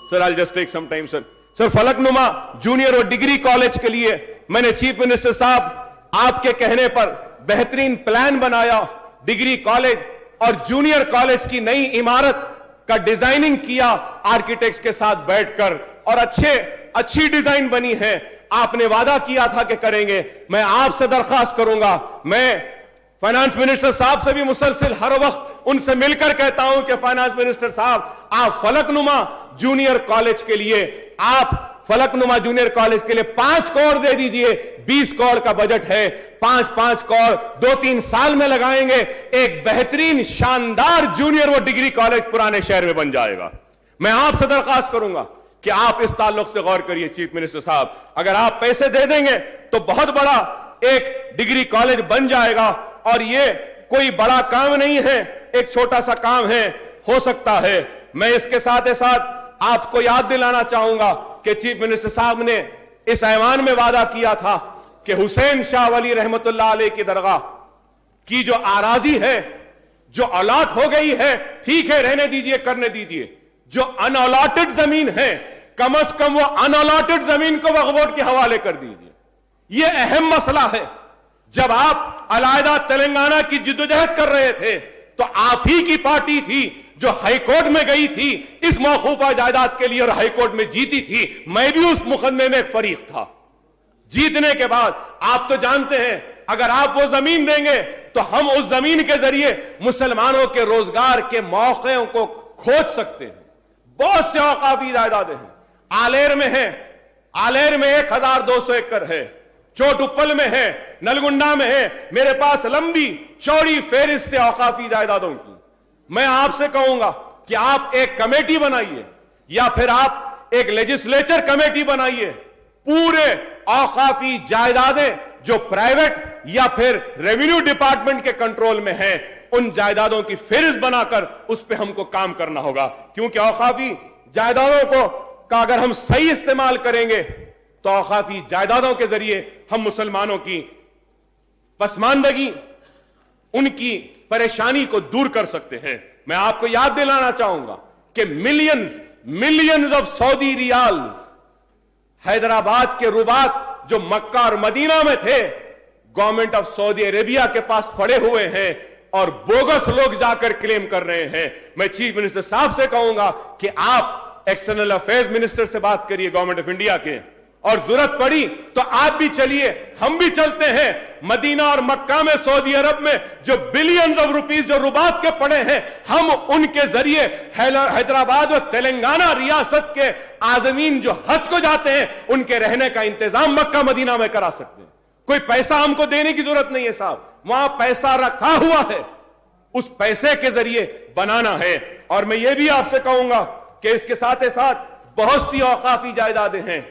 sir I just take some time sir, Falaknuma junior और डिग्री कॉलेज के लिए मैंने चीफ मिनिस्टर साहब आपके कहने पर बेहतरीन प्लान बनाया। डिग्री कॉलेज और जूनियर कॉलेज की नई इमारत का डिजाइनिंग किया आर्किटेक्ट्स के साथ बैठकर, और अच्छी डिजाइन बनी है। आपने वादा किया था कि करेंगे। मैं आपसे दरखास्त करूंगा, मैं फाइनेंस मिनिस्टर साहब से भी मुसलसिल हर वक्त उनसे मिलकर कहता हूं कि फाइनेंस मिनिस्टर साहब, आप फलकनुमा जूनियर कॉलेज के लिए, आप फलकनुमा जूनियर कॉलेज के लिए 5 करोड़ दे दीजिए। 20 करोड़ का बजट है, 5-5 करोड़ 2-3 साल में लगाएंगे, एक बेहतरीन शानदार जूनियर वो डिग्री कॉलेज पुराने शहर में बन जाएगा। मैं आपसे दरख्वास्त करूंगा कि आप इस ताल्लुक से गौर करिए चीफ मिनिस्टर साहब, अगर आप पैसे दे देंगे तो बहुत बड़ा एक डिग्री कॉलेज बन जाएगा। और ये कोई बड़ा काम नहीं है, एक छोटा सा काम है, हो सकता है। मैं इसके साथ ही साथ आपको याद दिलाना चाहूंगा कि चीफ मिनिस्टर साहब ने इस ऐवान में वादा किया था कि हुसैन शाह वली रहमतुल्लाह अलैह की दरगाह की जो आराजी है, जो अलॉट हो गई है, ठीक है, रहने दीजिए, करने दीजिए। जो अनअलॉटेड जमीन है, कम से कम वो अनअलॉटेड जमीन को वक्फ बोर्ड के हवाले कर दीजिए। यह अहम मसला है। जब आप अलहदा तेलंगाना की जिद्दोजहद कर रहे थे तो आप ही की पार्टी थी जो हाईकोर्ट में गई थी इस मौकूफा जायदाद के लिए और हाईकोर्ट में जीती थी। मैं भी उस मुकदमे में एक फरीक था। जीतने के बाद आप तो जानते हैं, अगर आप वो जमीन देंगे तो हम उस जमीन के जरिए मुसलमानों के रोजगार के मौकों को खोज सकते हैं। बहुत से औकाफी जायदादें हैं। आलेर में है, आलेर में 1200 एकड़ है, चोटुप्पल में है, नलगुंडा में है। मेरे पास लंबी चौड़ी फेरिस्त है औकाफी जायदादों की। मैं आपसे कहूंगा कि आप एक कमेटी बनाइए या फिर आप एक लेजिस्लेचर कमेटी बनाइए। पूरे औकाफी जायदादें जो प्राइवेट या फिर रेवेन्यू डिपार्टमेंट के कंट्रोल में है, उन जायदादों की फेरिस्त बनाकर उस पर हमको काम करना होगा। क्योंकि औकाफी जायदादों को का अगर हम सही इस्तेमाल करेंगे तो औकाफी जायदादों के जरिए हम मुसलमानों की पसमानदगी, उनकी परेशानी को दूर कर सकते हैं। मैं आपको याद दिलाना चाहूंगा कि millions of Saudi riyals Hyderabad के रुबात जो मक्का और मदीना में थे, गवर्नमेंट ऑफ सऊदी अरेबिया के पास पड़े हुए हैं और बोगस लोग जाकर क्लेम कर रहे हैं। मैं चीफ मिनिस्टर साहब से कहूंगा कि आप एक्सटर्नल अफेयर्स मिनिस्टर से बात करिए गवर्नमेंट ऑफ इंडिया के, और जरूरत पड़ी तो आप भी चलिए, हम भी चलते हैं। मदीना और मक्का में, सऊदी अरब में जो बिलियंस ऑफ रुपीस जो रुबात के पड़े हैं, हम उनके जरिए हैदराबाद और तेलंगाना रियासत के आजमीन जो हज को जाते हैं, उनके रहने का इंतजाम मक्का मदीना में करा सकते हैं। कोई पैसा हमको देने की जरूरत नहीं है साहब, वहां पैसा रखा हुआ है, उस पैसे के जरिए बनाना है। और मैं ये भी आपसे कहूंगा कि इसके साथ ही साथ बहुत सी औकाफी जायदादें हैं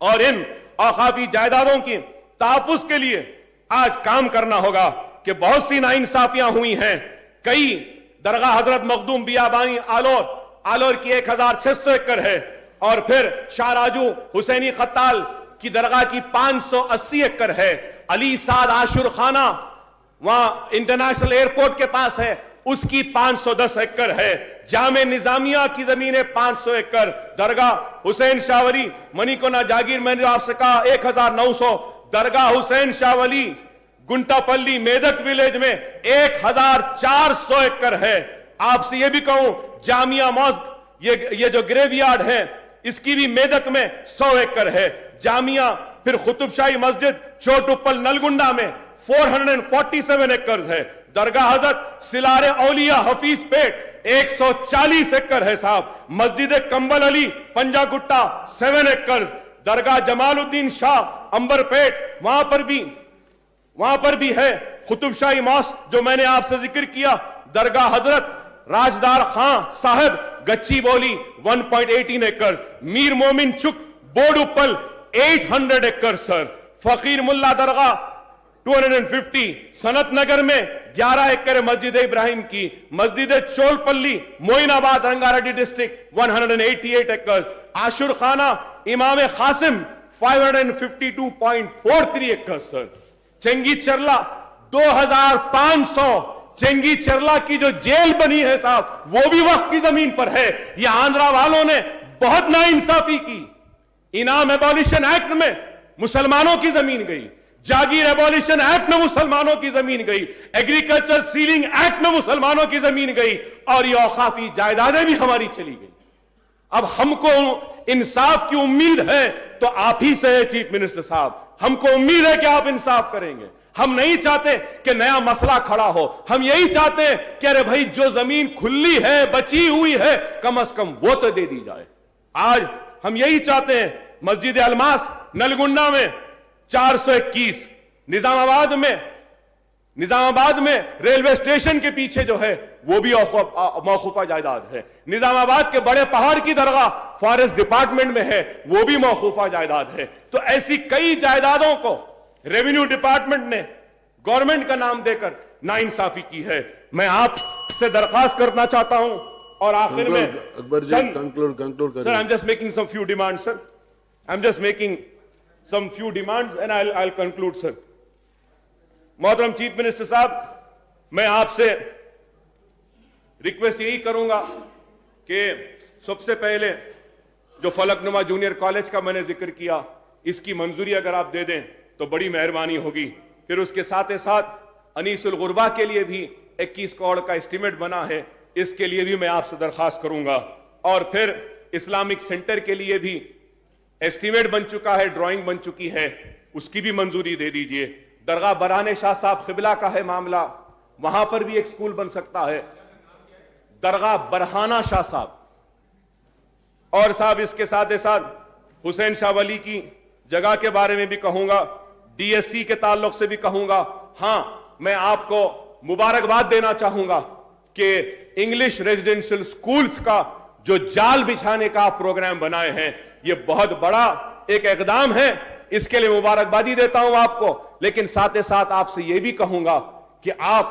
और इन औकाफी जायदादों की तहफ्फुज़ के लिए आज काम करना होगा कि बहुत सी नाइंसाफियां हुई हैं। कई दरगाह हजरत मखदूम बियाबानी आलोर की 1600 एकड़ है, और फिर शाहराजू हुसैनी खत्ताल की दरगाह की 580 एकड़ है। अली साद आशुर खाना वहां इंटरनेशनल एयरपोर्ट के पास है, उसकी 510 एकड़ है। जामे निजामिया की जमीन है 500 एकड़। दरगाह हुसैन शाह वली मणिकोना जागीर, मैंने आपसे कहा 1900। दरगाह हुसैन शाह वली गुंटापल्ली मेदक विलेज में 1400 एकड़ है। आपसे यह भी कहूं, जामिया मॉस्क ये जो ग्रेवयार्ड है, इसकी भी मेदक में 100 एकड़ है। जामिया, फिर कुतुबशाही मस्जिद चोटुप्पल नलगुंडा में 447 एकड़ है। दरगाह हजरत सिलारे औलिया हफीज पेट 140 एकड़ है साहब। मस्जिद कंबल अली पंजागुट्टा 7 एकड़। दरगाह जमालुद्दीन शाह अंबरपेट, वहां पर भी है। कुतुबशाही मॉस्क जो मैंने आपसे जिक्र किया। दरगाह हजरत राजदार खां साहब गच्ची बोली 1.18 एकड़। मीर मोमिन चुक बोडुप्पल 800 एकड़ सर। फकीर मुल्ला दरगाह 250। सनत नगर में 11 एकड़ मस्जिद इब्राहिम की। मस्जिद चोलपल्ली मोइनाबाद रंगारेड्डी डिस्ट्रिक्ट 188 एकड़। आशुर खाना इमाम खासिम 552.43 एकड़ सर। चंगी चरला 2500। चंगी चरला की जो जेल बनी है साहब, वो भी वक्त की जमीन पर है। ये आंध्रा वालों ने बहुत नाइंसाफी की। इनाम एबॉलिशन एक्ट में मुसलमानों की जमीन गई, जागीर एबॉलिशन एक्ट में मुसलमानों की जमीन गई, एग्रीकल्चर सीलिंग एक्ट में मुसलमानों की जमीन गई, और ये औकाफी जायदादें भी हमारी चली गई। अब हमको इंसाफ की उम्मीद है तो आप ही से है चीफ मिनिस्टर साहब। हमको उम्मीद है कि आप इंसाफ करेंगे। ہم نہیں چاہتے کہ نیا مسئلہ کھڑا ہو, ہم یہی چاہتے ہیں کہ ارے بھائی جو زمین کھلی ہے, بچی ہوئی ہے, کم از کم وہ تو دے دی جائے. آج ہم یہی چاہتے ہیں. مسجد الماس نلگنڈا میں 421, نظام آباد میں ریلوے اسٹیشن کے پیچھے جو ہے وہ بھی موقوفہ جائیداد ہے. نظام آباد کے بڑے پہاڑ کی درگاہ فارسٹ ڈپارٹمنٹ میں ہے, وہ بھی موقوفہ جائیداد ہے. تو ایسی کئی جائیدادوں کو ریونیو ڈپارٹمنٹ نے گورنمنٹ کا نام دے کر ناانصافی کی ہے. میں آپ سے درخواست کرنا چاہتا ہوں اور آخر میں اکبر جی conclude Sir, I'm just making some few demands, sir. I'm just making some few demands and I'll conclude, sir. محترم چیف منسٹر صاحب, میں آپ سے ریکویسٹ یہی کروں گا کہ سب سے پہلے جو فلک نما جونیئر کالج کا میں نے ذکر کیا, اس کی منظوری اگر آپ دے دیں تو بڑی مہربانی ہوگی. پھر اس کے ساتھ انیس الغربا کے لیے بھی 21 کروڑ کا اسٹیمیٹ بنا ہے, اس کے لیے بھی میں آپ سے درخواست کروں گا. اور پھر اسلامک سینٹر کے لیے بھی اسٹیمیٹ بن چکا ہے, ڈرائنگ بن چکی ہے, اس کی بھی منظوری دے دیجئے. درگاہ برہان شاہ صاحب قبلہ کا ہے معاملہ, وہاں پر بھی ایک سکول بن سکتا ہے, درگاہ برہانہ شاہ صاحب. اور صاحب اس کے ساتھ حسین شاہ ولی کی جگہ کے بارے میں بھی کہوں گا, ڈی ایس سی کے تعلق سے بھی کہوں گا. ہاں, میں آپ کو مبارکباد دینا چاہوں گا کہ انگلش ریزیڈینشل سکولز کا جو جال بچھانے کا پروگرام بنائے ہیں, یہ بہت بڑا ایک اقدام ہے, اس کے لیے مبارکبادی دیتا ہوں آپ کو. لیکن ساتھ آپ سے یہ بھی کہوں گا کہ آپ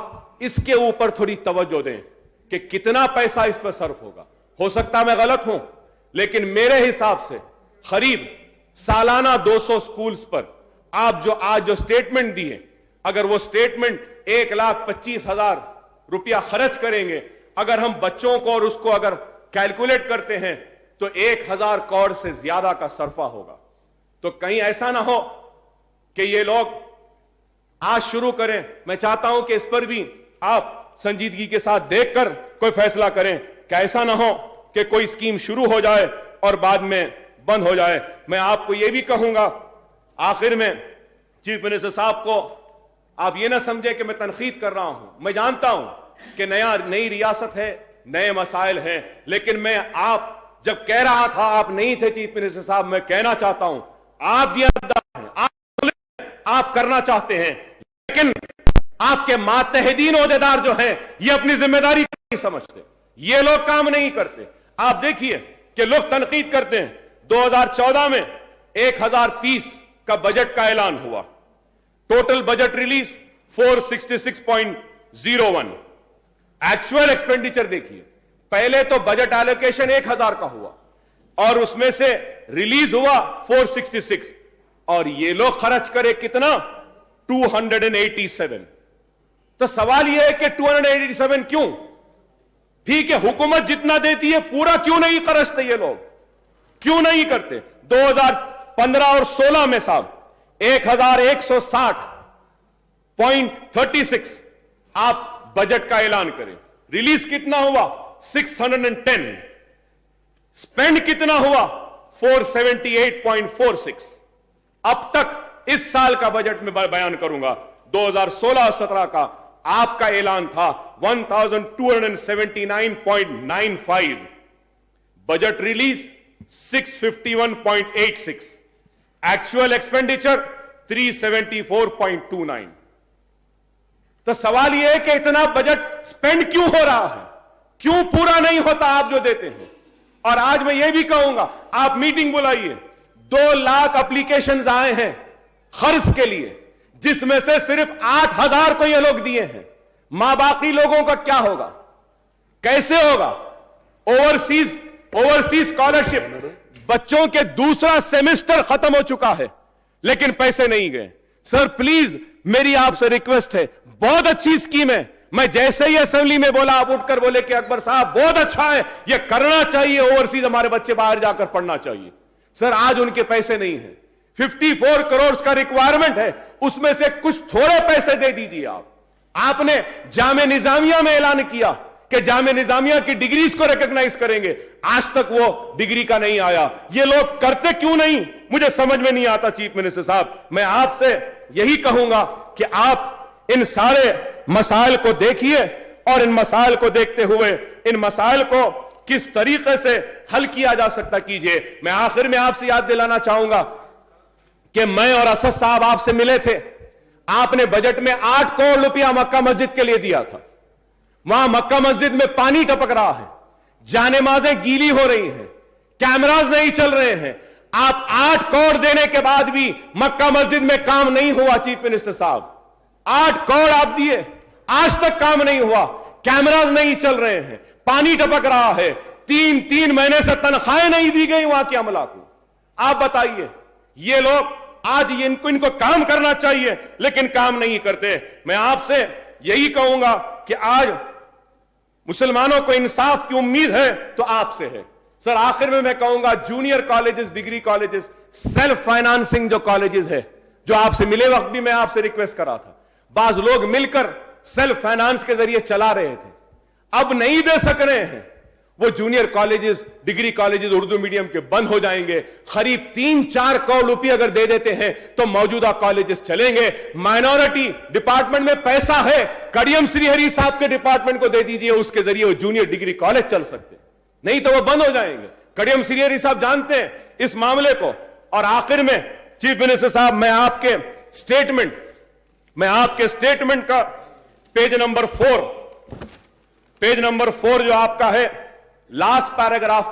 اس کے اوپر تھوڑی توجہ دیں کہ کتنا پیسہ اس پر صرف ہوگا. ہو سکتا میں غلط ہوں, لیکن میرے حساب سے قریب سالانہ 200 سکولز پر آپ جو آج جو سٹیٹمنٹ دیے, اگر وہ سٹیٹمنٹ 1,25,000 روپیہ خرچ کریں گے, اگر ہم بچوں کو اور اس کو اگر کیلکولیٹ کرتے ہیں تو 1,000 کروڑ سے زیادہ کا صرفہ ہوگا. تو کہیں ایسا نہ ہو کہ یہ لوگ آج شروع کریں. میں چاہتا ہوں کہ اس پر بھی آپ سنجیدگی کے ساتھ دیکھ کر کوئی فیصلہ کریں, کہ ایسا نہ ہو کہ کوئی اسکیم شروع ہو جائے اور بعد میں بند ہو جائے. میں آپ کو یہ بھی کہوں گا آخر میں, چیف منسٹر صاحب کو آپ یہ نہ سمجھے کہ میں تنقید کر رہا ہوں. میں جانتا ہوں کہ نئی ریاست ہے, نئے مسائل ہیں, لیکن میں آپ جب کہہ رہا تھا آپ نہیں تھے چیف منسٹر صاحب, میں کہنا چاہتا ہوں آپ دیانتدار ہیں, آپ کرنا چاہتے ہیں, لیکن آپ کے ماتحدین عہدیدار جو ہیں یہ اپنی ذمہ داری نہیں سمجھتے, یہ لوگ کام نہیں کرتے. آپ دیکھیے کہ لوگ تنقید کرتے ہیں. 2014 میں 1,030 کا بجٹ کا اعلان ہوا, total budget release 466.01. Actual expenditure دیکھیے, پہلے تو بجٹ ایلوکیشن 1,000 کا ہوا اور اس میں سے ریلیز ہوا 466, اور یہ لوگ خرچ کرے کتنا 287. تو سوال یہ ہے کہ 287 کیوں؟ ٹھیک ہے حکومت جتنا دیتی ہے پورا کیوں نہیں خرچتے, یہ لوگ کیوں نہیں کرتے؟ 2015 اور 16 میں صاحب 1,160.36 آپ بجٹ کا اعلان کریں, ریلیز کتنا ہوا 610, سپینڈ کتنا ہوا 478.46. اب تک اس سال کا بجٹ میں بیان کروں گا 2016-17 کا آپ کا اعلان تھا 1,279.95, بجٹ ریلیز 651.86, ایکچوئل ایکسپینڈیچر 374.29. تو سوال یہ ہے کہ اتنا بجٹ سپینڈ کیوں ہو رہا ہے, کیوں پورا نہیں ہوتا آپ جو دیتے ہیں؟ اور آج میں یہ بھی کہوں گا آپ میٹنگ بلائیے, 2 لاکھ اپلیکیشنز آئے ہیں قرض کے لیے, جس میں سے صرف 8,000 کو یہ لوگ دیے ہیں. ماں باقی لوگوں کا کیا ہوگا, کیسے ہوگا؟ اوورسیز اسکالرشپ, بچوں کے دوسرا سیمسٹر ختم ہو چکا ہے لیکن پیسے نہیں گئے. سر پلیز میری آپ سے ریکویسٹ ہے, بہت اچھی اسکیم ہے. میں جیسے ہی اسمبلی میں بولا آپ اٹھ کر بولے کہ اکبر صاحب بہت اچھا ہے, یہ کرنا چاہیے, اوورسیز ہمارے بچے باہر جا کر پڑھنا چاہیے. سر آج ان کے پیسے نہیں ہیں, 54 کروڑ کا ریکوائرمنٹ ہے, اس میں سے کچھ تھوڑے پیسے دے دیجیے. آپ نے جامعہ نظامیہ میں اعلان کیا کہ جامعہ نظامیہ کی ڈگریز کو ریکگنائز کریں گے, آج تک وہ ڈگری کا نہیں آیا. یہ لوگ کرتے کیوں نہیں مجھے سمجھ میں نہیں آتا. چیف منسٹر صاحب میں آپ سے یہی کہوں گا कि आप इन सारे मसाइल को देखिए और इन मसाइल को देखते हुए इन मसाइल को किस तरीके से हल किया जा सकता कीजिए। मैं आखिर में आपसे याद दिलाना चाहूंगा कि मैं और असद साहब आपसे मिले थे। आपने बजट में 8 करोड़ रुपया मक्का मस्जिद के लिए दिया था। वहां मक्का मस्जिद में पानी टपक रहा है, जानेमाजें गीली हो रही हैं, कैमरास नहीं चल रहे हैं। आप 8 करोड़ देने के बाद भी मक्का मस्जिद में काम नहीं हुआ। चीफ मिनिस्टर साहब, 8 करोड़ आप दिए, आज तक काम नहीं हुआ, कैमरास नहीं चल रहे हैं, पानी टपक रहा है, 3 महीने से तनख्वाहें नहीं दी गई वहां के अमला को। आप बताइए, ये लोग आज इनको काम करना चाहिए लेकिन काम नहीं करते। मैं आपसे यही कहूंगा कि आज मुसलमानों को इंसाफ की उम्मीद है तो आपसे है। सर आखिर में मैं कहूंगा, junior colleges, degree colleges, self financing जो कॉलेजेस है, जो आपसे मिले वक्त भी मैं आपसे रिक्वेस्ट करा था, बाज लोग मिलकर सेल्फ फाइनेंस के जरिए चला रहे थे, अब नहीं दे सक रहे हैं। वो junior colleges, degree colleges Urdu medium के बंद हो जाएंगे। करीब 3-4 करोड़ रुपए अगर दे देते हैं तो मौजूदा कॉलेजेस चलेंगे। माइनॉरिटी डिपार्टमेंट में पैसा है, कड़ियम श्रीहरि साहब के डिपार्टमेंट को दे दीजिए, उसके जरिए वो जूनियर डिग्री कॉलेज चल सकते, नहीं तो वो बंद हो जाएंगे। कड़ियम श्रीहरि साहब जानते हैं इस मामले को। और आखिर में चीफ मिनिस्टर साहब, मैं आपके स्टेटमेंट का पेज नंबर 4 जो आपका है, लास्ट पैराग्राफ,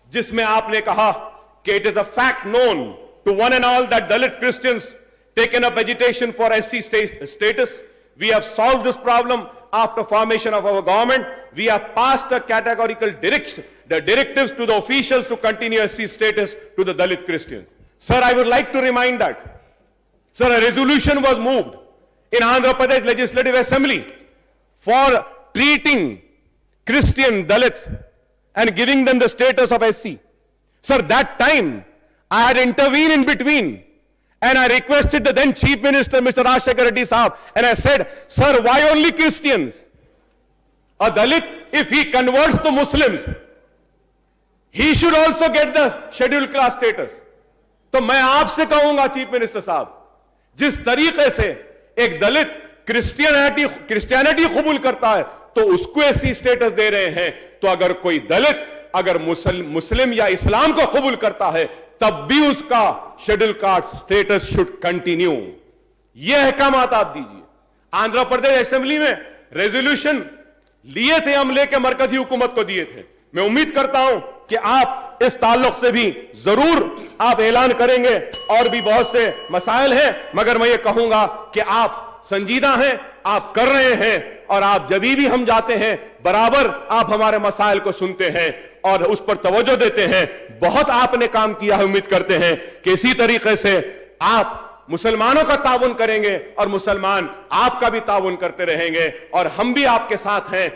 जिसमें आपने कहा कि it is a fact known to one and all that Dalit Christians taken up agitation for SC status. We have solved this problem after formation of our government. We have passed a categorical directives to the officials to continue SC status to the Dalit Christians. Sir, I would like to remind that, sir, a resolution was moved in Andhra Pradesh Legislative Assembly for treating Christian Dalits and giving them the status of SC. Sir, that time I had intervened in between and I requested the then Chief Minister, Mr. Rajshekar Reddy Sahab, and I said, sir, why only Christians? A Dalit, if he converts to Muslims, he should also get the scheduled class status. तो मैं आपसे कहूंगा chief minister साहब, जिस तरीके से एक दलित Christianity कबूल करता है तो उसको ऐसी स्टेटस दे रहे हैं, तो अगर कोई दलित अगर मुस्लिम या इस्लाम को कबूल करता है तब भी उसका schedule caste status should continue. यह अहकामात आप दीजिए। आंध्र प्रदेश असेंबली में रेजोल्यूशन लिए थे, हम लेके मरकजी हुकूमत को दिए थे। मैं उम्मीद करता हूं कि आप इस ताल्लुक से भी जरूर आप ऐलान करेंगे। और भी बहुत से मसाइल हैं, मगर मैं ये कहूंगा कि आप संजीदा हैं, आप कर रहे हैं, और आप जब भी हम जाते हैं बराबर आप हमारे मसाइल को सुनते हैं और उस पर तवज्जो देते हैं। बहुत आपने काम किया है, उम्मीद करते हैं कि इसी तरीके से आप मुसलमानों का ताउन करेंगे और मुसलमान आपका भी ताउन करते रहेंगे, और हम भी आपके साथ हैं।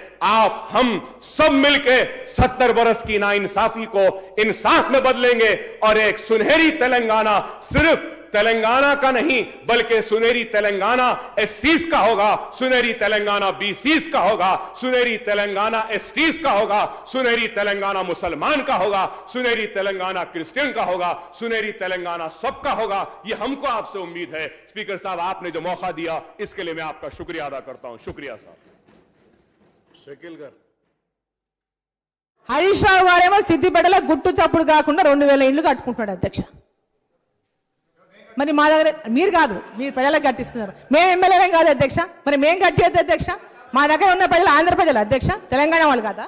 हम सब मिलकर 70 बरस की नाइंसाफी को इंसाफ में बदलेंगे और एक सुनहरी तेलंगाना सिर्फ तेलंगाना का नहीं बल्कि सुनहरी तेलंगाना SCs का होगा, सुनहरी तेलंगाना BCs का होगा, सुनहरी तेलंगाना STs का होगा, सुनहरी तेलंगाना मुसलमान का होगा, सुनहरी तेलंगाना क्रिश्चियन का होगा, सुनहरी तेलंगाना सबका होगा। ये हमको आपसे उम्मीद है। स्पीकर साहब, आपने जो मौका दिया इसके लिए मैं आपका शुक्रिया अदा करता हूं। शुक्रिया साहब। शकील गाరు హరీష్ రావు గారేమో సిద్దిపేటలో గుట్టు చప్పుడు కాకుండా 2000 ఇళ్లు కట్టుకుంటున్నాడు అధ్యక్ష। మరి మా దగ్గర మీరు కాదు, మీరు ప్రజలకు కట్టిస్తున్నారు, మేము ఎమ్మెల్యేలం కాదు అధ్యక్ష। మరి మేము కట్టేది అధ్యక్ష, మా దగ్గర ఉన్న ప్రజలు ఆంధ్ర ప్రజలు అధ్యక్ష, తెలంగాణ వాళ్ళు కాదా?